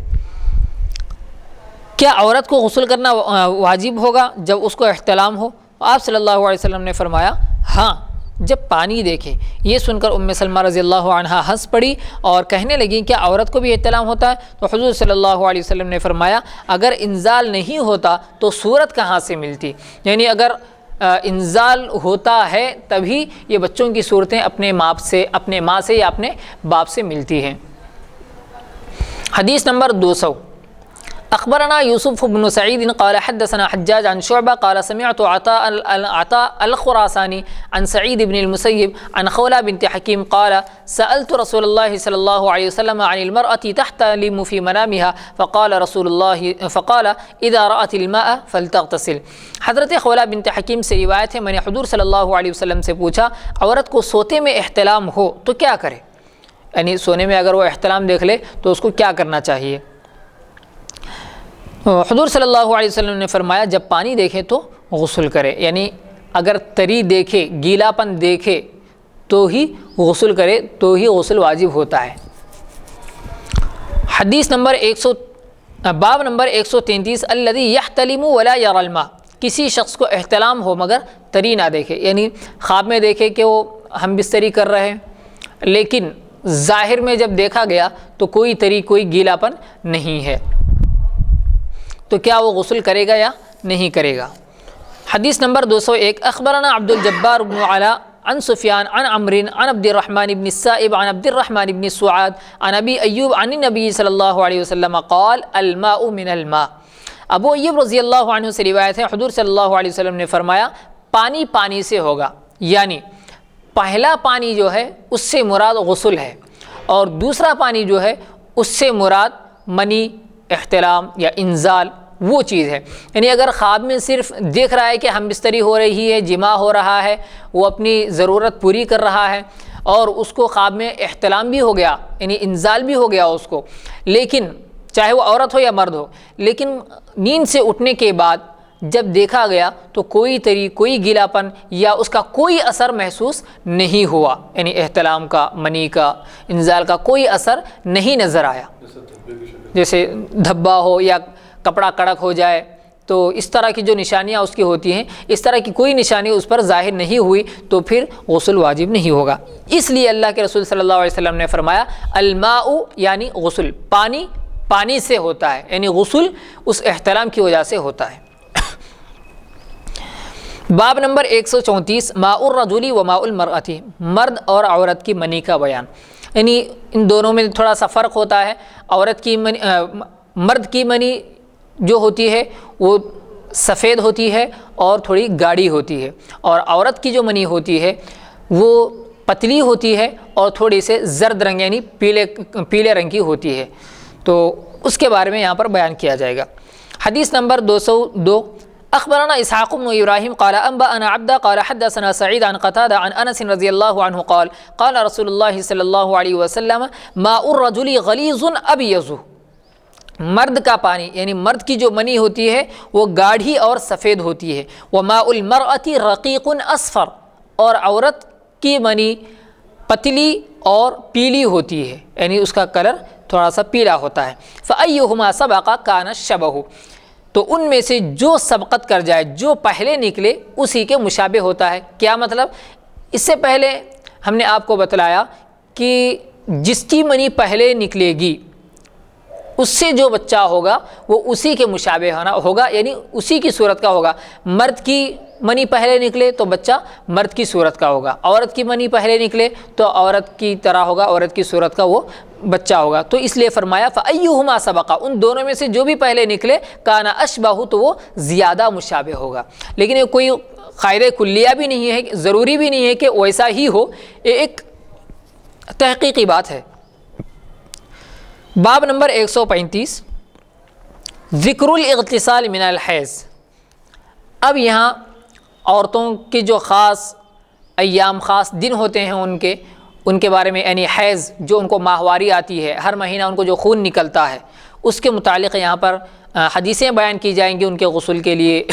کیا عورت کو غسل کرنا واجب ہوگا جب اس کو احتلام ہو؟ آپ صلی اللہ علیہ وسلم نے فرمایا ہاں جب پانی دیکھے۔ یہ سن کر ام سلمہ رضی اللہ عنہا ہنس پڑی اور کہنے لگیں کیا عورت کو بھی احتلام ہوتا ہے؟ تو حضور صلی اللہ علیہ وسلم نے فرمایا اگر انزال نہیں ہوتا تو صورت کہاں سے ملتی، یعنی اگر انزال ہوتا ہے تبھی یہ بچوں کی صورتیں اپنے ماں سے یا اپنے باپ سے ملتی ہیں۔ حدیث نمبر 200 اخبرنا یوسف بن سعید قال حدثنا حجاج عن شعبہ قال سمعت عطاء الخراسانی عن سعید بن المسیب عن خولہ بنت حکیم قال سألت رسول اللہ صلی اللہ علیہ وسلم عن المرأة تحتلم في منامها فقال اذا رأت الماء فلتغتسل۔ حضرت خولہ بنت حکیم سے روایت ہے میں نے حضور صلی اللہ علیہ وسلم سے پوچھا عورت کو سوتے میں احتلام ہو تو کیا کرے، یعنی سونے میں اگر وہ احتلام دیکھ لے تو اس کو کیا کرنا چاہیے؟ حضور صلی اللہ علیہ وسلم نے فرمایا جب پانی دیکھے تو غسل کرے، یعنی اگر تری دیکھے گیلا پن دیکھے تو ہی غسل کرے تو ہی غسل واجب ہوتا ہے۔ حدیث نمبر باب نمبر 133 الذی یحتلم ولا یری الماء، کسی شخص کو احتلام ہو مگر تری نہ دیکھے، یعنی خواب میں دیکھے کہ وہ ہم بستری کر رہے ہیں لیکن ظاہر میں جب دیکھا گیا تو کوئی تری کوئی گیلا پن نہیں ہے تو کیا وہ غسل کرے گا یا نہیں کرے گا؟ حدیث نمبر 201 اخبرنا عبد الجبار بن علاء عن سفیان عن عمرو عن عبد الرحمن بن السائب عن عبد الرحمن بن سعاد عن ابی ایوب عن النبی صلی اللہ علیہ وسلم قال الماء من الماء۔ ابو ایوب رضی اللہ عنہ سے روایت ہے حضور صلی اللہ علیہ وسلم نے فرمایا پانی پانی سے ہوگا، یعنی پہلا پانی جو ہے اس سے مراد غسل ہے اور دوسرا پانی جو ہے اس سے مراد منی احتلام یا انزال وہ چیز ہے، یعنی اگر خواب میں صرف دیکھ رہا ہے کہ ہم بستری ہو رہی ہے جماع ہو رہا ہے وہ اپنی ضرورت پوری کر رہا ہے اور اس کو خواب میں احتلام بھی ہو گیا یعنی انزال بھی ہو گیا اس کو، لیکن چاہے وہ عورت ہو یا مرد ہو، لیکن نیند سے اٹھنے کے بعد جب دیکھا گیا تو کوئی تری کوئی گیلا پن یا اس کا کوئی اثر محسوس نہیں ہوا، یعنی احتلام کا منی کا انزال کا کوئی اثر نہیں نظر آیا، جیسے دھبا ہو یا کپڑا کڑک ہو جائے تو اس طرح کی جو نشانیاں اس کی ہوتی ہیں اس طرح کی کوئی نشانی اس پر ظاہر نہیں ہوئی تو پھر غسل واجب نہیں ہوگا۔ اس لیے اللہ کے رسول صلی اللہ علیہ وسلم نے فرمایا الماء یعنی غسل، پانی پانی سے ہوتا ہے، یعنی غسل اس احتلام کی وجہ سے ہوتا ہے۔ باب نمبر 134 ماء الرجل و ماء المرأة، مرد اور عورت کی منی کا بیان، یعنی ان دونوں میں تھوڑا سا فرق ہوتا ہے۔ عورت کی منی مرد کی منی جو ہوتی ہے وہ سفید ہوتی ہے اور تھوڑی گاڑھی ہوتی ہے، اور عورت کی جو منی ہوتی ہے وہ پتلی ہوتی ہے اور تھوڑی سے زرد رنگ یعنی پیلے رنگ کی ہوتی ہے، تو اس کے بارے میں یہاں پر بیان کیا جائے گا۔ حدیث نمبر 202 اخبرنا اسحاق بن ابراہیم قال انبأنا عبدہ قال حدثنا سعید عن قتادہ عن انس رضی اللہ عنہ قال قال رسول اللہ صلی اللہ علیہ وسلم ماء الرجل غلیظ ابیض، مرد کا پانی یعنی مرد کی جو منی ہوتی ہے وہ گاڑھی اور سفید ہوتی ہے، وماء المرأة رقیق اصفر، اور عورت کی منی پتلی اور پیلی ہوتی ہے، یعنی اس کا کلر تھوڑا سا پیلا ہوتا ہے۔ فأیہما سبق کان الشبہ، تو ان میں سے جو سبقت کر جائے جو پہلے نکلے اسی کے مشابہ ہوتا ہے۔ کیا مطلب؟ اس سے پہلے ہم نے آپ کو بتلایا کہ جس کی منی پہلے نکلے گی اس سے جو بچہ ہوگا وہ اسی کے مشابہ ہوگا، یعنی اسی کی صورت کا ہوگا۔ مرد کی منی پہلے نکلے تو بچہ مرد کی صورت کا ہوگا، عورت کی منی پہلے نکلے تو عورت کی طرح ہوگا، عورت کی صورت کا وہ بچہ ہوگا۔ تو اس لیے فرمایا فَأَيُّهُمَا سَبَقَ، ان دونوں میں سے جو بھی پہلے نکلے کَانَ أَشْبَهُ، تو وہ زیادہ مشابہ ہوگا۔ لیکن یہ کوئی قاعدہ کلیہ بھی نہیں ہے، ضروری بھی نہیں ہے کہ ویسا ہی ہو، یہ ایک تحقیقی بات ہے۔ باب نمبر 135، ذکر الاغتسال من الحیض۔ اب یہاں عورتوں کے جو خاص ایام، خاص دن ہوتے ہیں ان کے بارے میں، یعنی حیض جو ان کو ماہواری آتی ہے، ہر مہینہ ان کو جو خون نکلتا ہے، اس کے متعلق یہاں پر حدیثیں بیان کی جائیں گی ان کے غسل کے لیے۔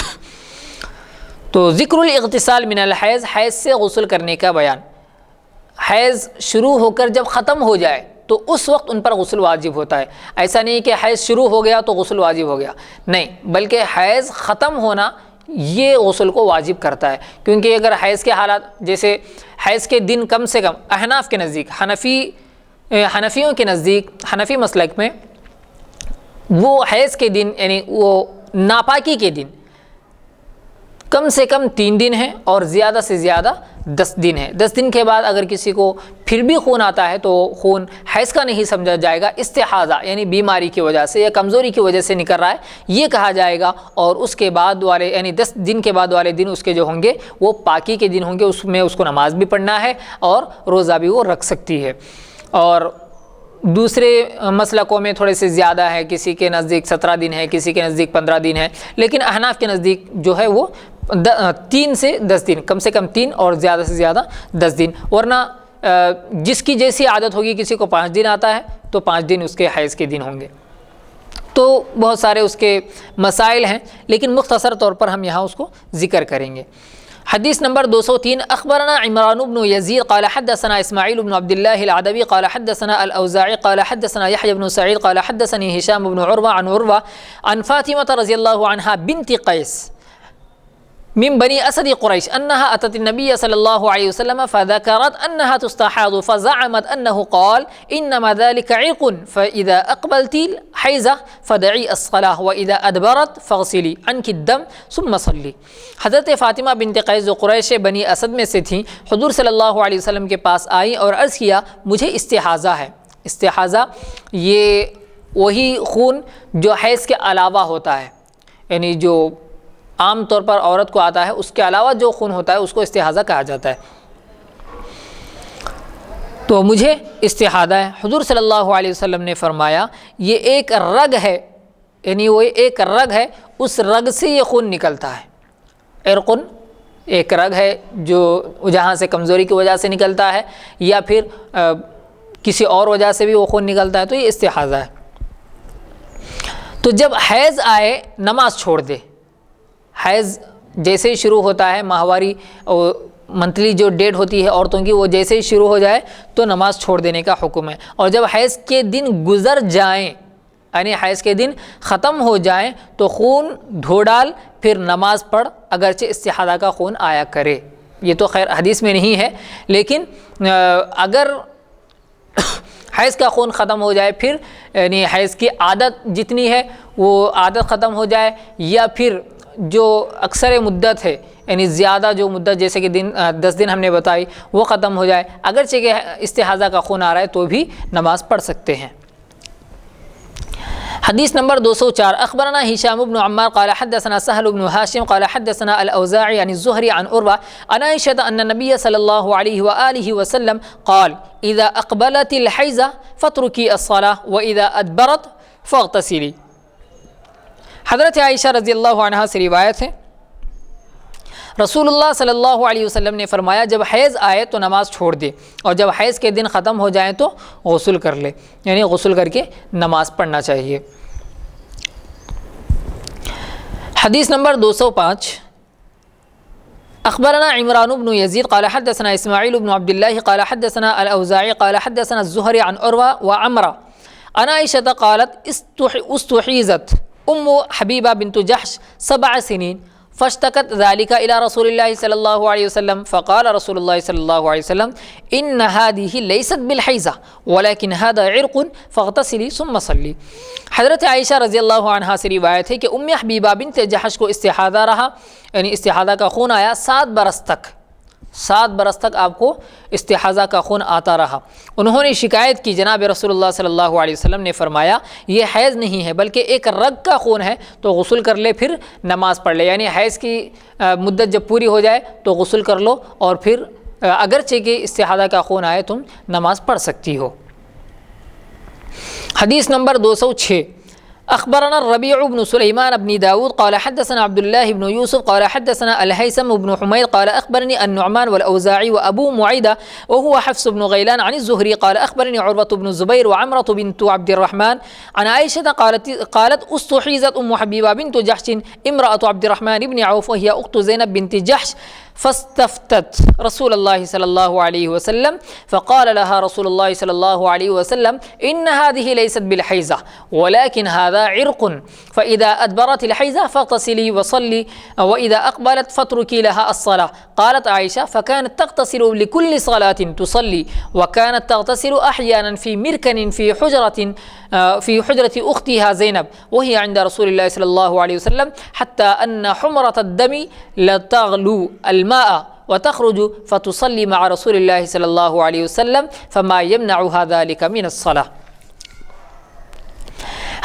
تو ذکر الاغتسال من الحیض، حیض سے غسل کرنے کا بیان۔ حیض شروع ہو کر جب ختم ہو جائے تو اس وقت ان پر غسل واجب ہوتا ہے۔ ایسا نہیں کہ حیض شروع ہو گیا تو غسل واجب ہو گیا، نہیں، بلکہ حیض ختم ہونا یہ غسل کو واجب کرتا ہے۔ کیونکہ اگر حیض کے حالات، جیسے حیض کے دن کم سے کم احناف کے نزدیک، حنفیوں کے نزدیک، حنفی مسلک میں وہ حیض کے دن، یعنی وہ ناپاکی کے دن کم سے کم 3 دن ہیں اور زیادہ سے زیادہ 10 دن ہے۔ 10 دن کے بعد اگر کسی کو پھر بھی خون آتا ہے تو خون حیض کا نہیں سمجھا جائے گا، استحاضہ یعنی بیماری کی وجہ سے یا کمزوری کی وجہ سے نکل رہا ہے یہ کہا جائے گا۔ اور اس کے بعد والے، یعنی 10 دن کے بعد والے دن اس کے جو ہوں گے وہ پاکی کے دن ہوں گے، اس میں اس کو نماز بھی پڑھنا ہے اور روزہ بھی وہ رکھ سکتی ہے۔ اور دوسرے مسلکوں میں تھوڑے سے زیادہ ہے، کسی کے نزدیک 17 دن ہے، کسی کے نزدیک 15 دن ہے، لیکن احناف کے نزدیک جو ہے وہ 3 سے 10 دن، کم سے کم 3 اور زیادہ سے زیادہ 10 دن۔ ورنہ جس کی جیسی عادت ہوگی، کسی کو 5 دن آتا ہے تو 5 دن اس کے حیض کے دن ہوں گے۔ تو بہت سارے اس کے مسائل ہیں، لیکن مختصر طور پر ہم یہاں اس کو ذکر کریں گے۔ حدیث نمبر 203، اخبرنا عمران بن یزید قال حدثنا اسماعیل بن عبد الله العدوی قال حدثنا الاوزاعی قال حدثنا یحیی بن سعید قال حدثني هشام بن عروہ عن فاطمة رضی اللہ عنہا بنت قیس من بني أسد قريش أنها أتت النبي صلى الله عليه وسلم فذكرت أنها تستحاض فزعمت أنه قال إنما ذلك عرق فإذا أقبلت الحيضة فدعي الصلاة وإذا أدبرت فاغسلي عنك الدم ثم صلي۔ حضرت فاطمہ بنت قیس جو قریش بنی اسد میں سے تھیں، حضور صلی اللہ علیہ وسلم کے پاس آئیں اور عرض کیا مجھے استحاضہ ہے۔ استحاضہ یہ وہی خون جو حیض کے علاوہ ہوتا ہے، یعنی جو عام طور پر عورت کو آتا ہے اس کے علاوہ جو خون ہوتا ہے اس کو استحاضہ کہا جاتا ہے۔ تو مجھے استحاضہ ہے۔ حضور صلی اللہ علیہ وسلم نے فرمایا یہ ایک رگ ہے، یعنی وہ ایک رگ ہے، اس رگ سے یہ خون نکلتا ہے۔ عرقن ایک رگ ہے جو جہاں سے کمزوری کی وجہ سے نکلتا ہے یا پھر کسی اور وجہ سے بھی وہ خون نکلتا ہے، تو یہ استحاضہ ہے۔ تو جب حیض آئے نماز چھوڑ دے۔ حیض جیسے ہی شروع ہوتا ہے، ماہواری منتھلی جو ڈیٹ ہوتی ہے عورتوں کی، وہ جیسے ہی شروع ہو جائے تو نماز چھوڑ دینے کا حکم ہے۔ اور جب حیض کے دن گزر جائیں، یعنی حیض کے دن ختم ہو جائیں تو خون دھو ڈال، پھر نماز پڑھ، اگرچہ استحاضہ کا خون آیا کرے۔ یہ تو خیر حدیث میں نہیں ہے، لیکن اگر حیض کا خون ختم ہو جائے، پھر یعنی حیض کی عادت جتنی ہے وہ عادت ختم ہو جائے، یا پھر جو اکثر مدت ہے یعنی زیادہ جو مدت جیسے کہ 10 دن ہم نے بتائی وہ ختم ہو جائے، اگرچہ کہ استحاضہ کا خون آ رہا ہے تو بھی نماز پڑھ سکتے ہیں۔ حدیث نمبر 204، اخبرنا هشام بن عمار قال حدثنا سهل بن هاشم قال حدثنا الاوزاعي عن الزهري عن عروة عن عائشة ان النبي صلى الله عليه وآله وسلم قال اذا اقبلت الحيضة فاتركي الصلاة واذا ادبرت فاغتسلي۔ حضرت عائشہ رضی اللہ عنہا سے روایت ہے، رسول اللہ صلی اللہ علیہ وسلم نے فرمایا جب حیض آئے تو نماز چھوڑ دے، اور جب حیض کے دن ختم ہو جائیں تو غسل کر لے، یعنی غسل کر کے نماز پڑھنا چاہیے۔ حدیث نمبر 205، اخبرنا عمران بن یزید قال حدثنا اسماعیل بن عبد الله قال حدثنا الاوزاعی قال حدثنا الزهري عن عروة وعمرة عن عائشة قالت استحيزت ام حبیبہ بنت جحش 7 سنین فاشتكت ذلك إلى رسول الله صلى الله عليه وسلم فقال رسول الله صلى الله عليه وسلم إن هذه ليست بالحيزة ولكن هذا عرق فاغتسلي ثم صلي۔ حضرت عائشہ رضی اللہ عنہا سے روایت ہے کہ ام حبیبہ بنت جحش کو استحاضہ رہا، یعنی استحاضہ کا خون آیا 7 برس تک آپ کو استحاضہ کا خون آتا رہا۔ انہوں نے شکایت کی، جناب رسول اللہ صلی اللہ علیہ وسلم نے فرمایا یہ حیض نہیں ہے بلکہ ایک رگ کا خون ہے، تو غسل کر لے پھر نماز پڑھ لے، یعنی حیض کی مدت جب پوری ہو جائے تو غسل کر لو، اور پھر اگرچہ کہ استحاضہ کا خون آئے تم نماز پڑھ سکتی ہو۔ حدیث نمبر 206، أخبرنا الربيع بن سليمان بن داود قال حدثنا عبد الله بن يوسف قال حدثنا الهيثم بن حميد قال أخبرني النعمان والأوزاعي وأبو معيدة وهو حفص بن غيلان عن الزهري قال أخبرني عروة بن الزبير وعمرة بنت عبد الرحمن عن عائشة قالت استحيزت أم حبيبة بنت جحش امرأة عبد الرحمن بن عوف وهي أخت زينب بنت جحش فاستفتت رسول الله صلى الله عليه وسلم فقال لها رسول الله صلى الله عليه وسلم إن هذه ليست بالحيزة ولكن هذا عرق فإذا أدبرت الحيزة فاغتسلي وصلي وإذا أقبلت فاتركي لها الصلاة۔ قالت عائشة فكانت تغتسل لكل صلاة تصلي وكانت تغتسل أحيانا في مركن في حجرة أختها زينب وهي عند رسول الله صلى الله عليه وسلم حتى أن حمرة الدم لتغلو الماء وتخرج فتصلي مع رسول الله صلى الله عليه وسلم فما يمنعها ذلك من الصلاة۔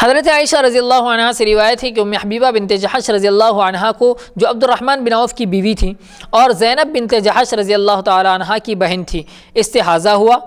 حضرت عائشہ رضی اللہ عنہا سے روایت ہے کہ ام حبیبہ بنت جحش رضی اللہ عنہا کو، جو عبد الرحمن بن عوف کی بیوی تھی اور زینب بنت جحش رضی اللہ تعالی عنہا کی بہن تھی، استحاضہ ہوا،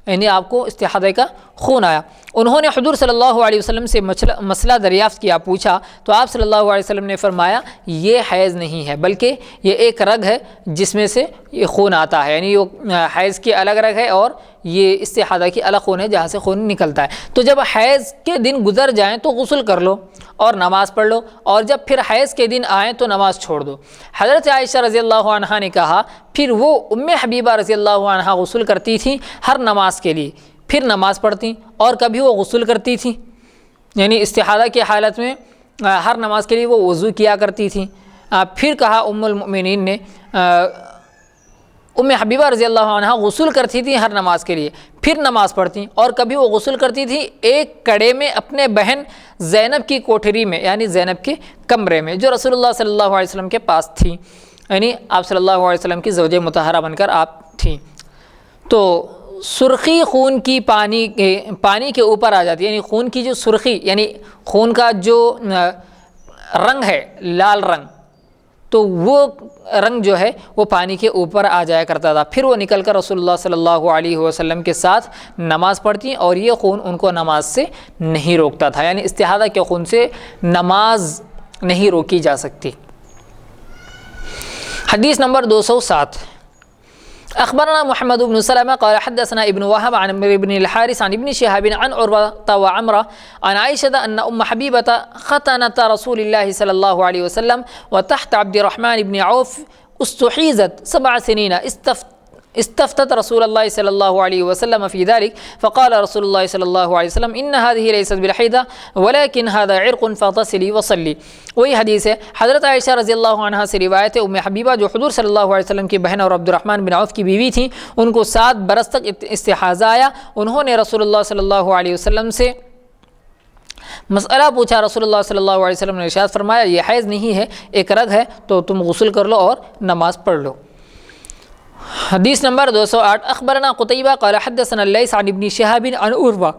یعنی آپ کو استحاضہ کا خون آیا۔ انہوں نے حضور صلی اللہ علیہ وسلم سے مسئلہ دریافت کیا، پوچھا تو آپ صلی اللہ علیہ وسلم نے فرمایا یہ حیض نہیں ہے بلکہ یہ ایک رگ ہے جس میں سے یہ خون آتا ہے، یعنی یہ حیض کی الگ رگ ہے اور یہ استحاضہ کی الگ خون ہے جہاں سے خون نکلتا ہے۔ تو جب حیض کے دن گزر جائیں تو غسل کر لو اور نماز پڑھ لو، اور جب پھر حیض کے دن آئیں تو نماز چھوڑ دو۔ حضرت عائشہ رضی اللہ عنہا نے کہا پھر وہ ام حبیبہ رضی اللہ عنہا غسل کرتی تھیں ہر نماز کے لیے، پھر نماز پڑھتی، اور کبھی وہ غسل کرتی تھیں، یعنی استحاضہ کی حالت میں ہر نماز کے لیے وہ وضو کیا کرتی تھیں۔ پھر کہا ام المؤمنین نے، ام حبیبہ رضی اللہ عنہا غسل کرتی تھیں ہر نماز کے لیے، پھر نماز پڑھتی، اور کبھی وہ غسل کرتی تھی ایک کڑے میں اپنے بہن زینب کی کوٹھری میں، یعنی زینب کے کمرے میں، جو رسول اللہ صلی اللہ علیہ وسلم کے پاس تھی، یعنی آپ صلی اللہ علیہ وسلم کی زوجہ مطہرہ بن کر آپ تھیں۔ تو سرخی خون کی پانی کے اوپر آ جاتی ہے، یعنی خون کی جو سرخی، یعنی خون کا جو رنگ ہے لال رنگ، تو وہ رنگ جو ہے وہ پانی کے اوپر آ جایا کرتا تھا، پھر وہ نکل کر رسول اللہ صلی اللہ علیہ وسلم کے ساتھ نماز پڑھتی، اور یہ خون ان کو نماز سے نہیں روکتا تھا، یعنی استحاضہ کے خون سے نماز نہیں روکی جا سکتی۔ حدیث نمبر 207، أخبرنا محمد بن سلمة قال حدثنا ابن وهب عن عمرو بن الحارث عن ابن شهاب عن عروة وعمرة عن عائشة أن أم حبيبة ختنة رسول الله صلى الله عليه وسلم وتحت عبد الرحمن بن عوف استحيزت 7 سنين استفتت رسول الله صلى الله عليه وسلم في ذلك فقال رسول الله صلى الله عليه وسلم إن هذه ليست بالحيضة ولكن هذا عرق فاغتسلي وصلي۔ وہی حدیث ہے، حضرت عائشہ رضی اللہ عنہا سے روایت ہے، ام حبیبہ جو حضور صلی اللہ علیہ وسلم کی بہن اور عبد الرحمن بن عوف کی بیوی تھیں، ان کو 7 برس تک استحاضہ آیا۔ انہوں نے رسول اللہ صلی اللہ علیہ وسلم سے مسئلہ پوچھا، رسول اللہ صلی اللہ علیہ وسلم نے ارشاد فرمایا یہ حیض نہیں ہے، ایک رگ ہے، تو تم غسل کر لو اور نماز پڑھ لو۔ حدیث نمبر 208، اخبرنا قتیبہ قال حدثنا اللیث عن ابن شہاب عن عروہ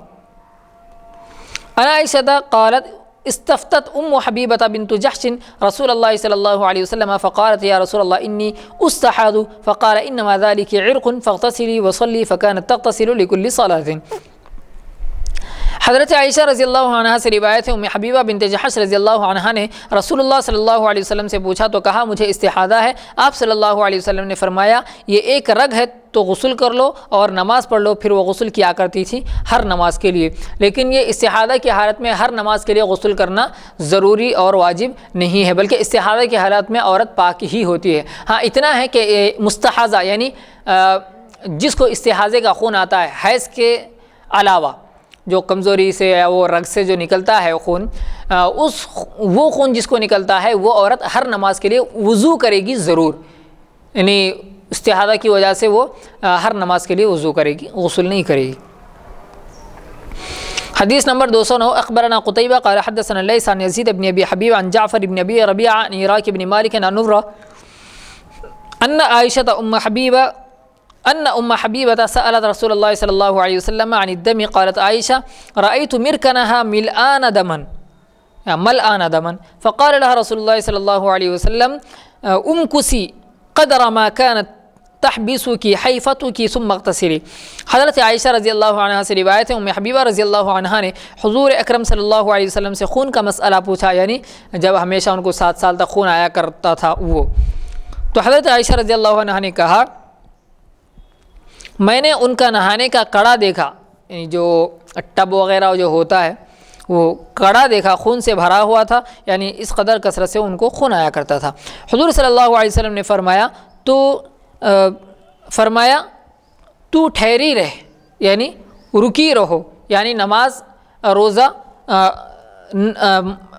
عن عائشہ قالت استفتت ام حبیبة بنت جحش رسول الله صلى الله عليه وسلم فقالت يا رسول الله إني أستحاض فقال إنما ذلك عرق فاغتسلي وصلي فكانت تغتسل لكل صلاة۔ حضرت عائشہ رضی اللہ عنہا سے روایت ہے، ام حبیبہ بنت جحش رضی اللہ عنہا نے رسول اللہ صلی اللہ علیہ وسلم سے پوچھا تو کہا مجھے استحاضہ ہے، آپ صلی اللہ علیہ وسلم نے فرمایا یہ ایک رگ ہے تو غسل کر لو اور نماز پڑھ لو۔ پھر وہ غسل کیا کرتی تھی ہر نماز کے لیے، لیکن یہ استحاضہ کی حالت میں ہر نماز کے لیے غسل کرنا ضروری اور واجب نہیں ہے، بلکہ استحاضہ کی حالت میں عورت پاک ہی ہوتی ہے۔ ہاں اتنا ہے کہ مستحاضہ یعنی جس کو استحاضے کا خون آتا ہے حیض کے علاوہ، جو کمزوری سے یا وہ رگ سے جو نکلتا ہے خون، وہ خون جس کو نکلتا ہے وہ عورت ہر نماز کے لیے وضو کرے گی ضرور، یعنی استحاضہ کی وجہ سے وہ ہر نماز کے لیے وضو کرے گی، غسل نہیں کرے گی۔ حدیث نمبر 209 اخبرنا قتيبة قال حدثنا الليث عن يزيد بن ابي حبيب عن جعفر بن ابي ربيعة عن عراك بن مالك عن نورة ان عائشة ام حبيبة سألت رسول الله صلى الله عليه وسلم عن الدم، قالت عائشة رأيت مركنها ملآن دما فقال لها رسول الله صلى الله عليه وسلم امكسي قدر ما كانت تحبسکی حیفتکی ثم اغتسلی۔ حضرت عائشہ رضی اللہ عنہ سے روایت ہے، ام حبیبہ رضی اللہ عنہ نے حضور اکرم صلی اللہ علیہ وسلم سے خون کا مسئلہ پوچھا، یعنی جب ہمیشہ ان کو 7 سال تک خون آیا کرتا تھا وہ، تو حضرت عائشہ رضی اللہ عنہ نے کہا میں نے ان کا نہانے کا کڑا دیکھا، یعنی جو ٹب وغیرہ جو ہوتا ہے وہ کڑا دیکھا، خون سے بھرا ہوا تھا، یعنی اس قدر کثرت سے ان کو خون آیا کرتا تھا۔ حضور صلی اللہ علیہ وسلم نے فرمایا تو ٹھہری رہ، یعنی رکی رہو، یعنی نماز روزہ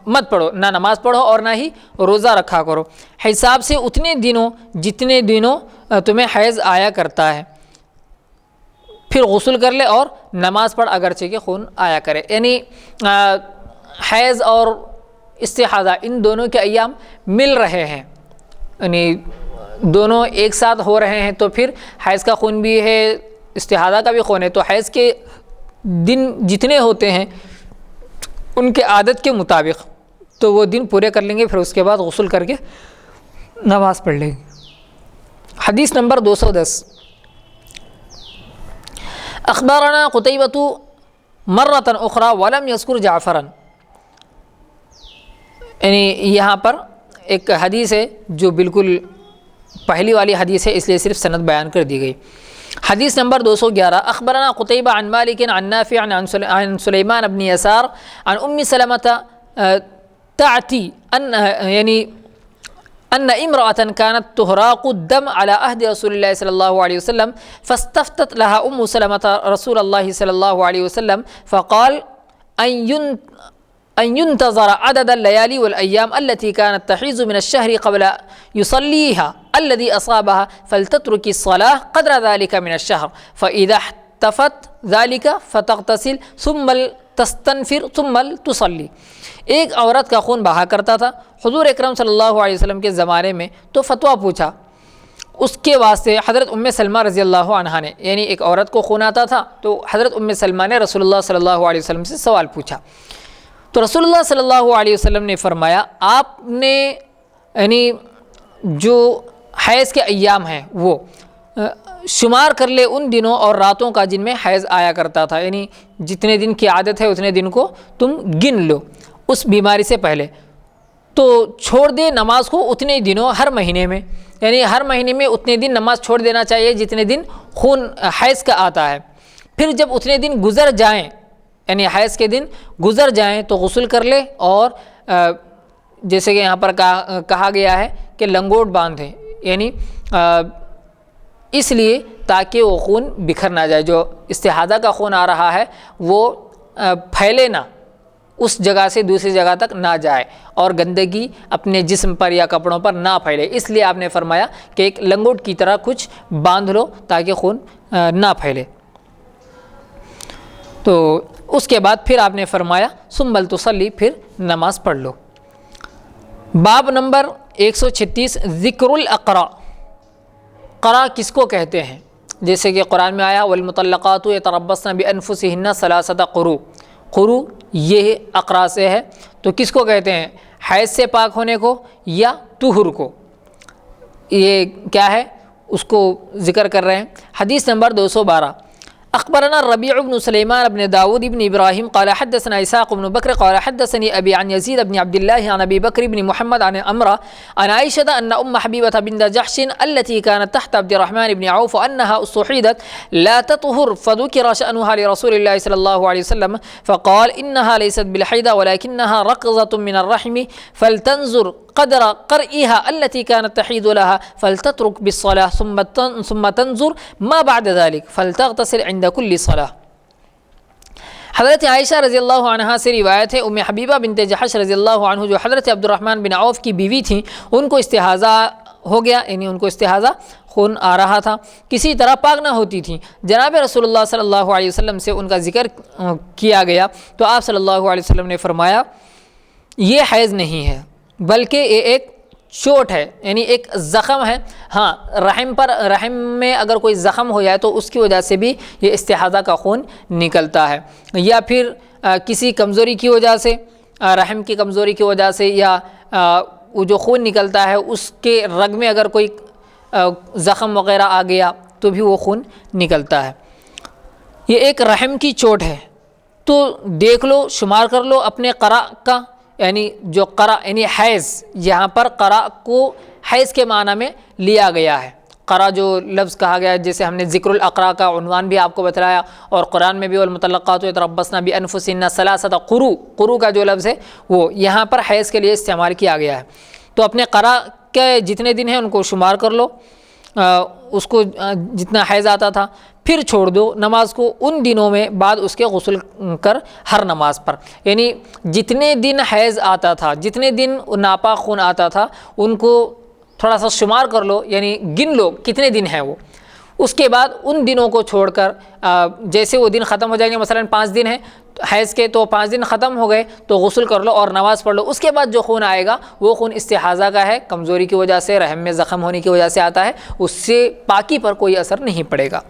مت پڑھو، نہ نماز پڑھو اور نہ ہی روزہ رکھا کرو، حساب سے اتنے دنوں جتنے دنوں تمہیں حیض آیا کرتا ہے، پھر غسل کر لے اور نماز پڑھ اگرچہ کہ خون آیا کرے۔ یعنی حیض اور استحاضہ ان دونوں کے ایام مل رہے ہیں، یعنی دونوں ایک ساتھ ہو رہے ہیں، تو پھر حیض کا خون بھی ہے استحاضہ کا بھی خون ہے، تو حیض کے دن جتنے ہوتے ہیں ان کے عادت کے مطابق تو وہ دن پورے کر لیں گے، پھر اس کے بعد غسل کر کے نماز پڑھ لیں گے۔ حدیث نمبر 210 اخبارنا قتیبۃ مرۃ اخرى ولم یذکر جعفرا، یعنی یہاں پر ایک حدیث ہے جو بالکل پہلی والی حدیث ہے، اس لیے صرف سند بیان کر دی گئی۔ حدیث نمبر 211 اخبرنا قتیبہ عن مالک عن نافع عن سلیمان بن یسار عن ام سلمة تعتی ان امرأة كانت تهراق الدم على عهد رسول الله صلى الله عليه وسلم فاستفتت لها ام سلمة رسول الله صلى الله عليه وسلم فقال أن ينتظر عدد الليالي والأيام التي كانت تحيز من الشهر قبل يصليها الذي أصابها فلتترك الصلاة قدر ذلك من الشهر فإذا احتفت ذلك فتغتسل ثم تستنفر ثم تصلي۔ ایک عورت کا خون بہا کرتا تھا حضور اکرم صلی اللہ علیہ وسلم کے زمانے میں، تو فتویٰ پوچھا اس کے واسطے حضرت ام سلمہ رضی اللہ عنہا نے، یعنی ایک عورت کو خون آتا تھا تو حضرت ام سلمہ نے رسول اللہ صلی اللہ علیہ وسلم سے سوال پوچھا، تو رسول اللہ صلی اللہ علیہ وسلم نے فرمایا آپ نے یعنی جو حیض کے ایام ہیں وہ شمار کر لے ان دنوں اور راتوں کا جن میں حیض آیا کرتا تھا، یعنی جتنے دن کی عادت ہے اتنے دن کو تم گن لو اس بیماری سے پہلے، تو چھوڑ دے نماز کو اتنے دنوں ہر مہینے میں، یعنی ہر مہینے میں اتنے دن نماز چھوڑ دینا چاہیے جتنے دن خون حیض کا آتا ہے، پھر جب اتنے دن گزر جائیں یعنی حیض کے دن گزر جائیں تو غسل کر لے، اور جیسے کہ یہاں پر کہا گیا ہے کہ لنگوٹ باندھیں، یعنی اس لیے تاکہ وہ خون بکھر نہ جائے، جو استحاضہ کا خون آ رہا ہے وہ پھیلے نہ، اس جگہ سے دوسری جگہ تک نہ جائے اور گندگی اپنے جسم پر یا کپڑوں پر نہ پھیلے، اس لیے آپ نے فرمایا کہ ایک لنگوٹ کی طرح کچھ باندھ لو تاکہ خون نہ پھیلے۔ تو اس کے بعد پھر آپ نے فرمایا ثم تصلی، پھر نماز پڑھ لو۔ باب نمبر 136 ذکر الاقرا، قرا کس کو کہتے ہیں؟ جیسے کہ قرآن میں آیا والمطلقات یتربصن بانفسہن ثلاثۃ قروء، قروء یہ اقرا سے ہے، تو کس کو کہتے ہیں؟ حیض سے پاک ہونے کو یا طہر کو، یہ کیا ہے اس کو ذکر کر رہے ہیں۔ حدیث نمبر 212 اخبرنا الربيع بن سليمان بن داود بن ابراهيم قال حدثنا اسحاق بن بكر قال حدثني ابي عن يزيد بن عبد الله عن ابي بكر بن محمد عن امرا عن عائشه ان ام حبيبه بنت جحش التي كانت تحت عبد الرحمن بن عوف انها استحيضت لا تطهر فذكر شانها لرسول الله صلى الله عليه وسلم فقال انها ليست بالحيضه ولكنها رقظه من الرحم فلتنظر قدر قرئها التي كانت تحيض لها فلتترك بالصلاة ثم تنظر ما بعد ذلك فلتغتسل عند كل صلاة۔ حضرت عائشہ رضی اللہ عنہا سے روایت ہے، ام حبیبہ بنت جحش رضی اللہ عنہ جو حضرت عبد الرحمن بن عوف کی بیوی تھیں، ان کو استحاضہ ہو گیا، یعنی ان کو استحاضہ خون آ رہا تھا، کسی طرح پاک نہ ہوتی تھیں۔ جناب رسول اللہ صلی اللہ علیہ وسلم سے ان کا ذکر کیا گیا تو آپ صلی اللہ علیہ وسلم نے فرمایا یہ حیض نہیں ہے بلکہ یہ ایک چوٹ ہے، یعنی ایک زخم ہے۔ ہاں، رحم میں اگر کوئی زخم ہو جائے تو اس کی وجہ سے بھی یہ استحاضہ کا خون نکلتا ہے، یا پھر کسی کمزوری کی وجہ سے، رحم کی کمزوری کی وجہ سے، یا وہ جو خون نکلتا ہے اس کے رگ میں اگر کوئی زخم وغیرہ آ گیا تو بھی وہ خون نکلتا ہے۔ یہ ایک رحم کی چوٹ ہے، تو دیکھ لو، شمار کر لو اپنے قرأ کا، یعنی جو قرأ یعنی حیض، یہاں پر قرأ کو حیض کے معنی میں لیا گیا ہے۔ قرأ جو لفظ کہا گیا ہے، جیسے ہم نے ذکر الاقراء کا عنوان بھی آپ کو بتلایا، اور قرآن میں بھی والمطلقات یتربصن بانفسهن ثلاثة قروء، قروء کا جو لفظ ہے وہ یہاں پر حیض کے لیے استعمال کیا گیا ہے۔ تو اپنے قرأ کے جتنے دن ہیں ان کو شمار کر لو، اس کو جتنا حیض آتا تھا، پھر چھوڑ دو نماز کو ان دنوں میں، بعد اس کے غسل کر ہر نماز پر، یعنی جتنے دن حیض آتا تھا، جتنے دن ناپاک خون آتا تھا ان کو تھوڑا سا شمار کر لو، یعنی گن لو کتنے دن ہیں وہ۔ اس کے بعد ان دنوں کو چھوڑ کر جیسے وہ دن ختم ہو جائیں گے، مثلا 5 دن ہیں حیض کے، تو 5 دن ختم ہو گئے تو غسل کر لو اور نماز پڑھ لو۔ اس کے بعد جو خون آئے گا وہ خون استحاضہ کا ہے، کمزوری کی وجہ سے، رحم میں زخم ہونے کی وجہ سے آتا ہے، اس سے پاکی پر کوئی اثر نہیں پڑے گا۔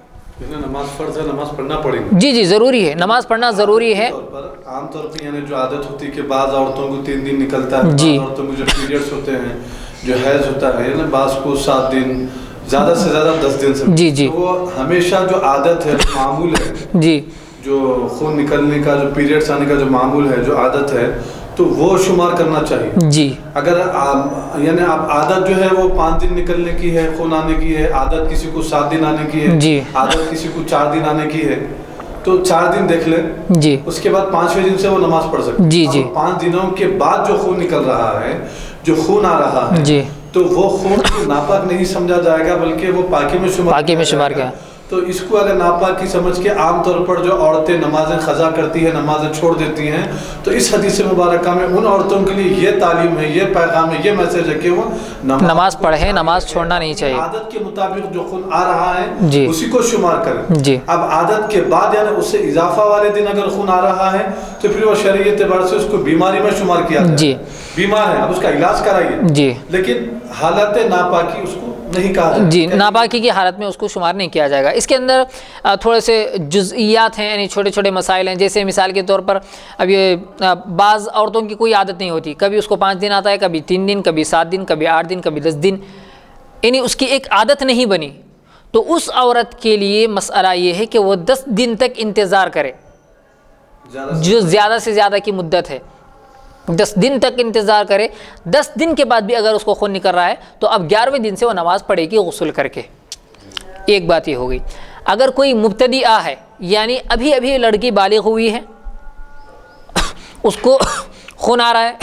نماز فرض ہے، نماز پڑھنا پڑے گی۔ جی جی ضروری ہے، نماز پڑھنا ضروری ہے۔ عام طور پر یعنی جو عادت ہوتی ہے کہ بعض عورتوں کو 3 دن نکلتا ہے، جی، بعض عورتوں کو جو پیریڈز ہوتے ہیں، جو حیض ہوتا ہے، یعنی بعض کو 7 دن، زیادہ سے زیادہ 10 دن سے، جی جی، تو وہ ہمیشہ جو عادت ہے، معمول ہے، جی، جو خون نکلنے کا، جو پیریڈز آنے کا جو معمول ہے، جو عادت ہے، تو وہ شمار کرنا چاہیے۔ جی، اگر یعنی اب عادت جو ہے وہ 5 دن نکلنے کی ہے، خون آنے کی ہے، عادت کسی کو 7 دن آنے کی ہے، جی، عادت کسی کو 4 دن آنے کی ہے، تو 4 دن دیکھ لیں، جی، اس کے بعد 5ویں دن سے وہ نماز پڑھ سکتے ہیں۔ جی جی، 5 دنوں کے بعد جو خون نکل رہا ہے، جو خون آ رہا ہے، جی، تو وہ خون کو ناپاک نہیں سمجھا جائے گا بلکہ وہ پاکی میں شمار کیا۔ تو اس کو اگر ناپاکی سمجھ کے عام طور پر جو عورتیں نمازیں قضا کرتی ہیں، نمازیں چھوڑ دیتی ہیں، تو اس حدیث مبارکہ میں ان عورتوں کے لیے یہ تعلیم ہے، یہ پیغام ہے، یہ میسج ہے کہ وہ نماز پڑھیں، نماز چھوڑنا نہیں چاہیے، عادت کے مطابق جو خون آ رہا ہے جی، اسی کو شمار کریں۔ جی، اب عادت کے بعد یعنی اس سے اضافہ والے دن اگر خون آ رہا ہے تو پھر وہ شرعی اعتبار سے اس کو بیماری میں شمار کیا جائے، جی، بیمار ہے، اب اس کا علاج کرائیے، جی، لیکن حالت ناپاکی اس کو نہیں کہا جائے، جی، ناپاکی کی حالت میں اس کو شمار نہیں کیا جائے گا۔ اس کے اندر تھوڑے سے جزئیات ہیں، یعنی چھوٹے چھوٹے مسائل ہیں، جیسے مثال کے طور پر اب یہ بعض عورتوں کی کوئی عادت نہیں ہوتی، کبھی اس کو 5 دن آتا ہے، کبھی 3 دن، کبھی 7 دن، کبھی 8 دن، کبھی 10 دن، یعنی اس کی ایک عادت نہیں بنی، تو اس عورت کے لیے مسئلہ یہ ہے کہ وہ 10 دن تک انتظار کرے، جو زیادہ سے زیادہ کی مدت ہے، 10 دن تک انتظار کرے۔ 10 دن کے بعد بھی اگر اس کو خون نکل رہا ہے تو اب 11ویں دن سے وہ نماز پڑھے گی غسل کر کے۔ ایک بات یہ ہو گئی۔ اگر کوئی مبتدیہ ہے، یعنی ابھی ابھی لڑکی بالغ ہوئی ہے، اس کو خون آ رہا ہے،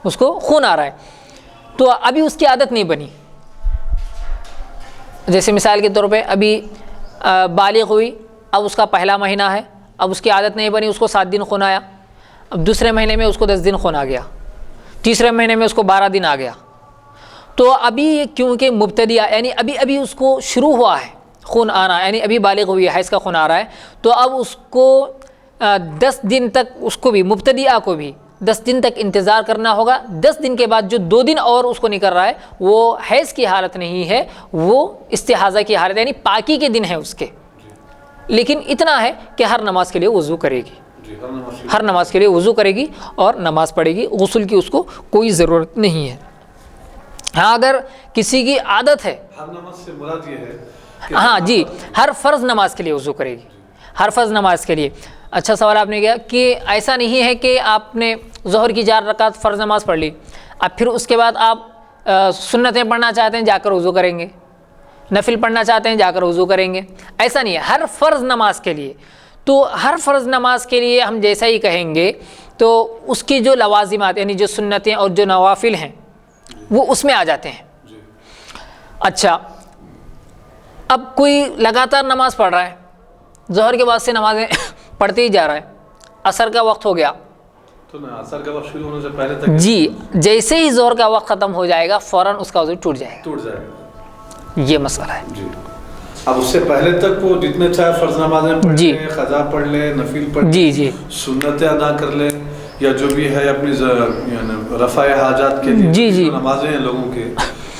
اس کو خون آ رہا ہے، تو ابھی اس کی عادت نہیں بنی، جیسے مثال کے طور پہ ابھی بالغ ہوئی، اب اس کا پہلا مہینہ ہے، اب اس کی عادت نہیں بنی، اس کو 7 دن خون آیا، اب دوسرے مہینے میں اس کو 10 دن خون آ گیا، تیسرے مہینے میں اس کو 12 دن آ گیا، تو ابھی کیونکہ مبتدیہ یعنی ابھی ابھی اس کو شروع ہوا ہے خون آنا، یعنی ابھی بالغ ہوئی ہے، حیض کا خون آ رہا ہے، تو اب اس کو 10 دن تک، اس کو بھی مبتدیہ کو بھی 10 دن تک انتظار کرنا ہوگا۔ 10 دن کے بعد جو 2 دن اور اس کو نکل رہا ہے وہ حیض کی حالت نہیں ہے، وہ استحاضہ کی حالت، یعنی پاکی کے دن ہے اس کے، لیکن اتنا ہے کہ ہر نماز کے لیے وضو کرے گی، ہر نماز کے لیے وضو کرے گی اور نماز پڑھے گی، غسل کی اس کو کوئی ضرورت نہیں ہے۔ ہاں اگر کسی کی عادت ہے، ہر نماز سے مراد یہ ہے، ہاں جی، ہر فرض نماز کے لیے وضو کرے گی، ہر فرض نماز کے لیے۔ اچھا سوال آپ نے کیا کہ ایسا نہیں ہے کہ آپ نے ظہر کی 4 رکعت فرض نماز پڑھ لی، اب پھر اس کے بعد آپ سنتیں پڑھنا چاہتے ہیں، جا کر وضو کریں گے، نفل پڑھنا چاہتے ہیں، جا کر وضو کریں گے، ایسا نہیں ہے، ہر فرض نماز کے لیے۔ تو ہر فرض نماز کے لیے ہم جیسا ہی کہیں گے تو اس کی جو لوازمات یعنی جو سنتیں اور جو نوافل ہیں وہ اس میں آ جاتے ہیں۔ اچھا، اب کوئی لگاتار نماز پڑھ رہا ہے، ظہر کے بعد سے نمازیں پڑھتے ہی جا رہا ہے، عصر کا وقت ہو گیا، تو نا عصر کا وقت شروع ہونے سے پہلے تک جی جیسے ہی ظہر کا وقت ختم ہو جائے گا فوراً اس کا وضو ٹوٹ جائے ٹوٹ جائے گا. گا. یہ مسئلہ ہے. جی اب اس سے پہلے تک وہ جتنے چاہے فرض نمازیں پڑھ جی. لیں، قضا پڑھ لیں، نفل پڑھ لیں، جی جی سنتیں ادا کر لیں، یا جو بھی ہے اپنی یعنی رفع حاجات کے لیے جی جی جو نمازیں ہیں لوگوں کے،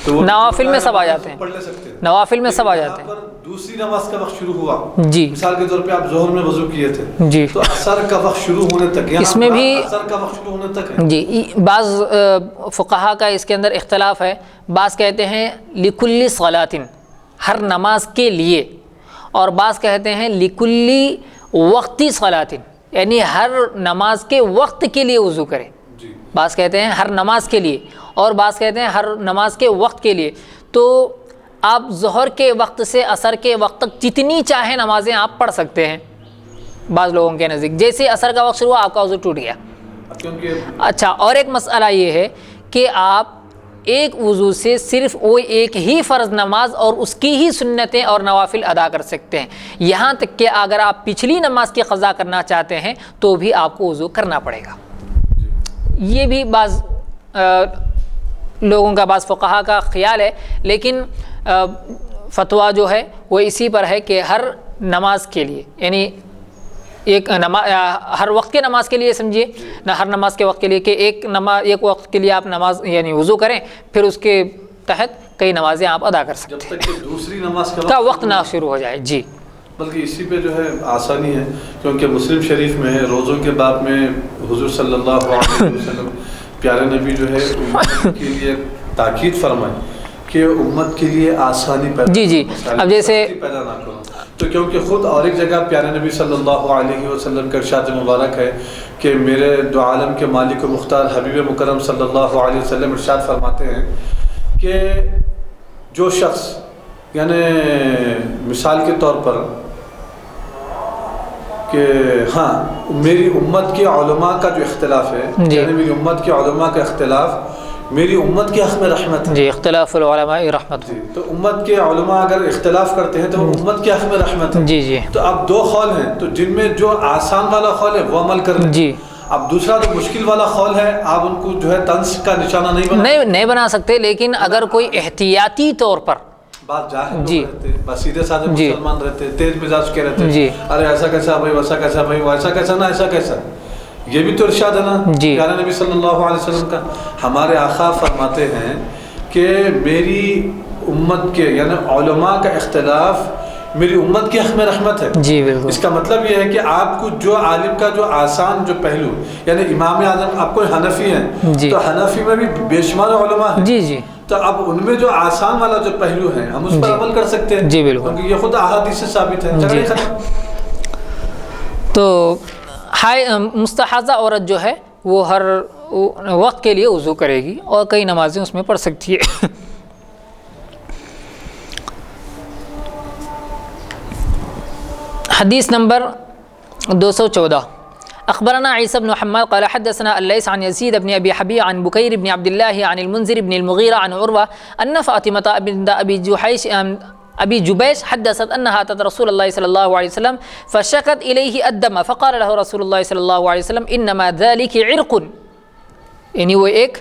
تو وہ نوافل میں سب آ جاتے ہیں، پڑھ لے سکتے ہیں. نوافل میں سب آ جاتے یہاں پر دوسری نماز کا وقت شروع ہوا، جی مثال کے طور پہ آپ ظہر میں وضو کیے تھے جی تو عصر کا وقت شروع ہونے تک، اس میں بھی عصر کا وقت شروع ہونے تک ہے. جی بعض فقہا کا اس کے اندر اختلاف ہے. بعض کہتے ہیں لکل صلاۃ، ہر نماز کے لیے، اور بعض کہتے ہیں لکل وقتی صلاۃ، یعنی ہر نماز کے وقت کے لیے وضو کرے. جی بعض کہتے ہیں ہر نماز کے لیے، اور بعض کہتے ہیں ہر نماز کے وقت کے لیے. تو آپ ظہر کے وقت سے عصر کے وقت تک جتنی چاہیں نمازیں آپ پڑھ سکتے ہیں. بعض لوگوں کے نزدیک جیسے عصر کا وقت شروع ہوا آپ کا وضو ٹوٹ گیا. کیونکہ اچھا، اور ایک مسئلہ یہ ہے کہ آپ ایک وضو سے صرف وہ ایک ہی فرض نماز اور اس کی ہی سنتیں اور نوافل ادا کر سکتے ہیں. یہاں تک کہ اگر آپ پچھلی نماز کی قضا کرنا چاہتے ہیں تو بھی آپ کو وضو کرنا پڑے گا. یہ بھی بعض لوگوں کا، بعض فقہا کا خیال ہے، لیکن فتویٰ جو ہے وہ اسی پر ہے کہ ہر نماز کے لیے، یعنی ایک ہر وقت کے نماز کے لیے سمجھیے نہ، ہر نماز کے وقت کے لیے کہ ایک وقت کے لیے آپ نماز یعنی وضو کریں، پھر اس کے تحت کئی نمازیں آپ ادا کر سکتے ہیں جب تک کہ دوسری نماز کا وقت نہ شروع ہو جائے. جی بلکہ اسی پہ جو ہے آسانی ہے، کیونکہ مسلم شریف میں ہے روزوں کے باب میں حضور صلی اللہ علیہ وسلم پیارے نبی جو ہے امت کے لیے تاکید فرمائے کہ امت کے لیے آسانی پیدا جی جی اب جیسے پیدا نہ کرو. تو کیونکہ خود اور ایک جگہ پیارے نبی صلی اللہ علیہ وسلم کا ارشاد مبارک ہے کہ میرے دو عالم کے مالک و مختار حبیب مکرم صلی اللہ علیہ وسلم ارشاد فرماتے ہیں کہ جو شخص، یعنی مثال کے طور پر کہ ہاں میری امت کے علماء کا جو اختلاف ہے، یعنی میری امت کے علماء کا اختلاف میری امت کے حق میں رحمت ہے. جی اختلاف العلماء رحمت. جی تو امت کے علماء اگر اختلاف کرتے ہیں تو امت کے حق میں رحمت ہے. جی جی تو اب دو قول ہیں، تو جن میں جو آسان والا قول ہے وہ عمل کر لیں. جی اب دوسرا جو مشکل والا قول ہے آپ ان کو جو ہے طنز کا نشانہ نہیں بنا سکتے، لیکن اگر کوئی احتیاطی طور پر بات جاہل جی رہتے، بس سیدھے سادھے جی مسلمان رہتے، تیز مزاج کے رہتے، جی ارے ایسا کیسا بھائی، ویسا کیسا بھائی، ویسا کیسا نہ ایسا کیسا، یہ بھی تو ارشاد ہے نا جی پیارے نبی صلی اللہ علیہ وسلم کا. ہمارے آقا فرماتے ہیں کہ میری امت کے یعنی علماء کا اختلاف میری امت کے حق میں رحمت ہے. جی بالکل. اس کا مطلب یہ ہے کہ آپ کو جو عالم کا جو آسان جو پہلو، یعنی امام اعظم آپ کو حنفی ہیں جی تو حنفی میں بھی بے شمار علماء ہیں. جی جی تو اب ان میں جو آسان والا جو پہلو ہے ہم اس پر عمل کر سکتے ہیں. جی بالکل. کیونکہ یہ خود احادیث سے ثابت ہے. جی. تو مستحاضہ عورت جو ہے وہ ہر وقت کے لیے وضو کرے گی اور کئی نمازیں اس میں پڑھ سکتی ہے. حدیث نمبر 214. أخبرنا عيسى بن محمد قال حدثنا الليث عن يزيد بن أبي حبيب عن بكير بن عبد الله عن المنذر بن المغيرة عن عروة أن فاطمة بنت أبي جبيش حدثت أنها أتت رسول الله صلى الله عليه وسلم فشكت إليه الدم فقال له رسول الله صلى الله عليه وسلم إنما ذلك عرق، يعني وہ ایک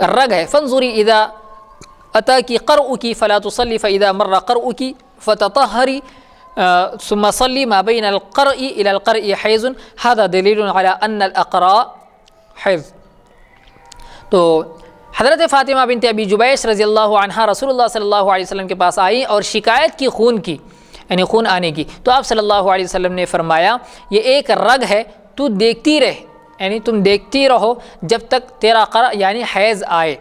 رگ ہے. فانظري إذا أتاك قرؤك فلا تصلي فإذا مر قرؤك فتطهري ثم صلي ما بين القرء إلى القرء حيض هذا دليل على أن الأقراء حيض. تو حضرت فاطمہ بنت ابی جبیش رضی اللہ عنہا رسول اللہ صلی اللہ علیہ وسلم کے پاس آئی اور شکایت کی خون کی، یعنی خون آنے کی. تو آپ صلی اللہ علیہ وسلم نے فرمایا یہ ایک رگ ہے، تو دیکھتی رہ، یعنی تم دیکھتی رہو جب تک تیرا قرء یعنی حیض آئے.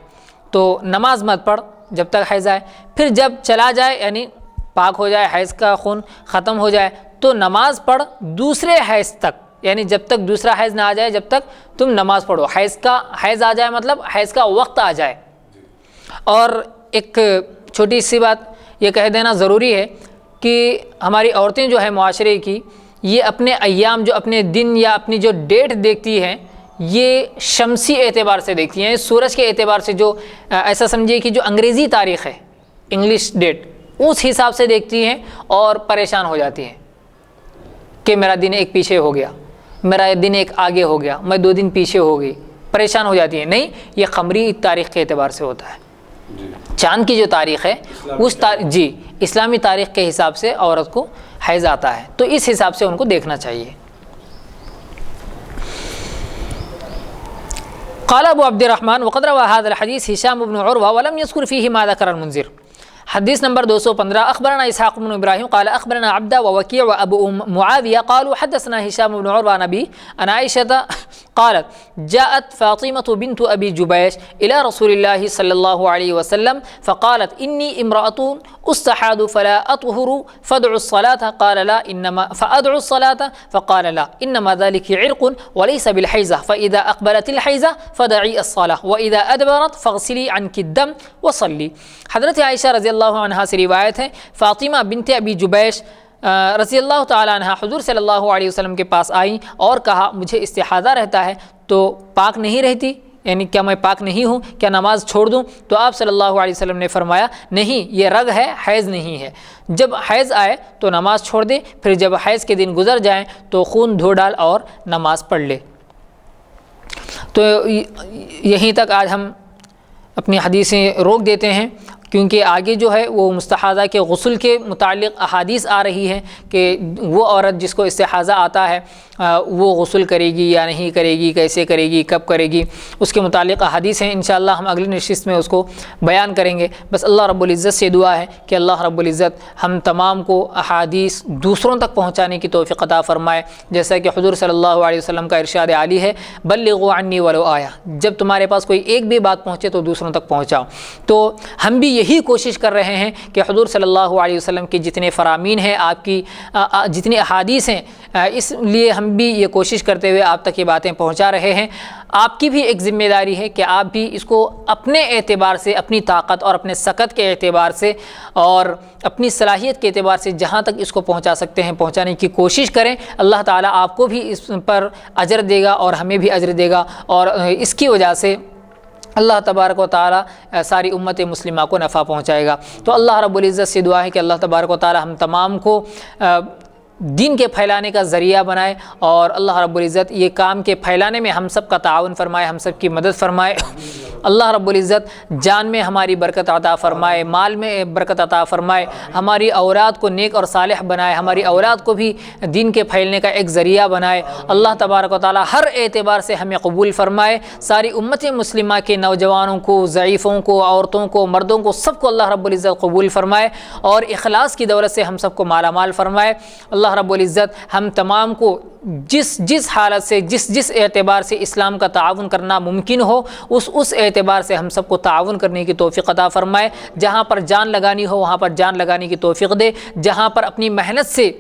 تو نماز مت پڑھ جب تک حیض آئے، پھر جب چلا جائے یعنی پاک ہو جائے، حیض کا خون ختم ہو جائے تو نماز پڑھ دوسرے حیض تک، یعنی جب تک دوسرا حیض نہ آ جائے جب تک تم نماز پڑھو. حیض آ جائے مطلب حیض کا وقت آ جائے. اور ایک چھوٹی سی بات یہ کہہ دینا ضروری ہے کہ ہماری عورتیں جو ہیں معاشرے کی، یہ اپنے ایام جو اپنے دن یا اپنی جو ڈیٹ دیکھتی ہیں یہ شمسی اعتبار سے دیکھتی ہیں، سورج کے اعتبار سے، جو ایسا سمجھیے کہ جو انگریزی تاریخ ہے، انگلش ڈیٹ، اس حساب سے دیکھتی ہیں اور پریشان ہو جاتی ہیں. کہ میرا دن ایک پیچھے ہو گیا، میرا دن ایک آگے ہو گیا، میں 2 دن پیچھے ہو گئی، پریشان ہو جاتی ہے. نہیں، یہ قمری تاریخ کے اعتبار سے ہوتا ہے. چاند کی جو تاریخ ہے اس اسلامی تاریخ کے حساب سے عورت کو حیض آتا ہے، تو اس حساب سے ان کو دیکھنا چاہیے. قال ابو عبد الرحمن وقد روى هذا الحديث هشام بن عروة ولم يذكر فيه ما ذكر المنذر. حدیث نمبر 215 اخبرنا اسحاق بن ابراہیم قال اخبرنا عبدہ ووکیع وابو معاویہ قالوا حدثنا هشام بن عروة عن ابی عن عائشة قالت جاءت فاطمة بنت ابي جبيش الى رسول الله صلى الله عليه وسلم فقالت اني امرأة استحاض فلا اطهر فادعوا الصلاة قال لا انما فادعوا الصلاة فقال لا انما ذلك عرق وليس بالحيضة فاذا اقبلت الحيضة فدعي الصلاة واذا ادبرت فاغسلي عنك الدم وصلي. حضرت عائشہ رضی اللہ عنہا سے روایت ہے، فاطمہ بنت ابی جبیش رضی اللہ تعالی عنہ حضور صلی اللہ علیہ وسلم کے پاس آئیں اور کہا مجھے استحاضہ رہتا ہے تو پاک نہیں رہتی، یعنی کیا میں پاک نہیں ہوں، کیا نماز چھوڑ دوں؟ تو آپ صلی اللہ علیہ وسلم نے فرمایا نہیں، یہ رگ ہے، حیض نہیں ہے. جب حیض آئے تو نماز چھوڑ دے، پھر جب حیض کے دن گزر جائیں تو خون دھو ڈال اور نماز پڑھ لے. تو یہیں تک آج ہم اپنی حدیثیں روک دیتے ہیں، کیونکہ آگے جو ہے وہ مستحاضہ کے غسل کے متعلق احادیث آ رہی ہے کہ وہ عورت جس کو استحاضہ آتا ہے وہ غسل کرے گی یا نہیں کرے گی، کیسے کرے گی، کب کرے گی، اس کے متعلق احادیث ہیں. انشاءاللہ ہم اگلی نشست میں اس کو بیان کریں گے. بس اللہ رب العزت سے دعا ہے کہ اللہ رب العزت ہم تمام کو احادیث دوسروں تک پہنچانے کی توفیق عطا فرمائے. جیسا کہ حضور صلی اللہ علیہ وسلم کا ارشاد عالی ہے بلغوا عنی ولو آیا، جب تمہارے پاس کوئی ایک بھی بات پہنچے تو دوسروں تک پہنچاؤ. تو ہم بھی یہی کوشش کر رہے ہیں کہ حضور صلی اللہ علیہ وسلم کے جتنے فرامین ہیں، آپ کی جتنی احادیث ہیں، اس لیے ہم بھی یہ کوشش کرتے ہوئے آپ تک یہ باتیں پہنچا رہے ہیں. آپ کی بھی ایک ذمہ داری ہے کہ آپ بھی اس کو اپنے اعتبار سے، اپنی طاقت اور اپنے سکت کے اعتبار سے اور اپنی صلاحیت کے اعتبار سے جہاں تک اس کو پہنچا سکتے ہیں پہنچانے کی کوشش کریں. اللہ تعالیٰ آپ کو بھی اس پر اجر دے گا اور ہمیں بھی اجر دے گا، اور اس کی وجہ سے اللہ تبارک و تعالیٰ ساری امت مسلمہ کو نفع پہنچائے گا. تو اللہ رب العزت سے دعا ہے کہ اللہ تبارک و تعالیٰ ہم تمام کو دین کے پھیلانے کا ذریعہ بنائے، اور اللہ رب العزت یہ کام کے پھیلانے میں ہم سب کا تعاون فرمائے، ہم سب کی مدد فرمائے. اللہ رب العزت جان میں ہماری برکت عطا فرمائے، مال میں برکت عطا فرمائے، ہماری اولاد کو نیک اور صالح بنائے، ہماری اولاد کو بھی دین کے پھیلنے کا ایک ذریعہ بنائے. اللہ تبارک و تعالی ہر اعتبار سے ہمیں قبول فرمائے. ساری امت مسلمہ کے نوجوانوں کو، ضعیفوں کو، عورتوں کو، مردوں کو، سب کو اللہ رب العزت قبول فرمائے اور اخلاص کی دولت سے ہم سب کو مالا مال فرمائے. اللہ رب العزت ہم تمام کو جس حالت سے، جس اعتبار سے اسلام کا تعاون کرنا ممکن ہو، اس اعتبار سے ہم سب کو تعاون کرنے کی توفیق عطا فرمائے. جہاں پر جان لگانی ہو وہاں پر جان لگانے کی توفیق دے. جہاں پر اپنی محنت سے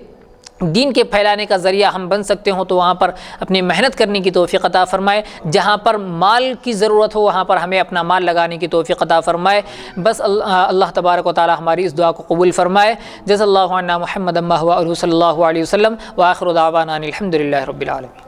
دین کے پھیلانے کا ذریعہ ہم بن سکتے ہوں تو وہاں پر اپنی محنت کرنے کی توفیق عطا فرمائے. جہاں پر مال کی ضرورت ہو وہاں پر ہمیں اپنا مال لگانے کی توفیق عطا فرمائے. بس اللہ تبارک و تعالی ہماری اس دعا کو قبول فرمائے. جزا اللہ عنا محمد اما ہوا صلی اللہ علیہ وسلم، وآخر دعوانا الحمد للہ رب العالمین.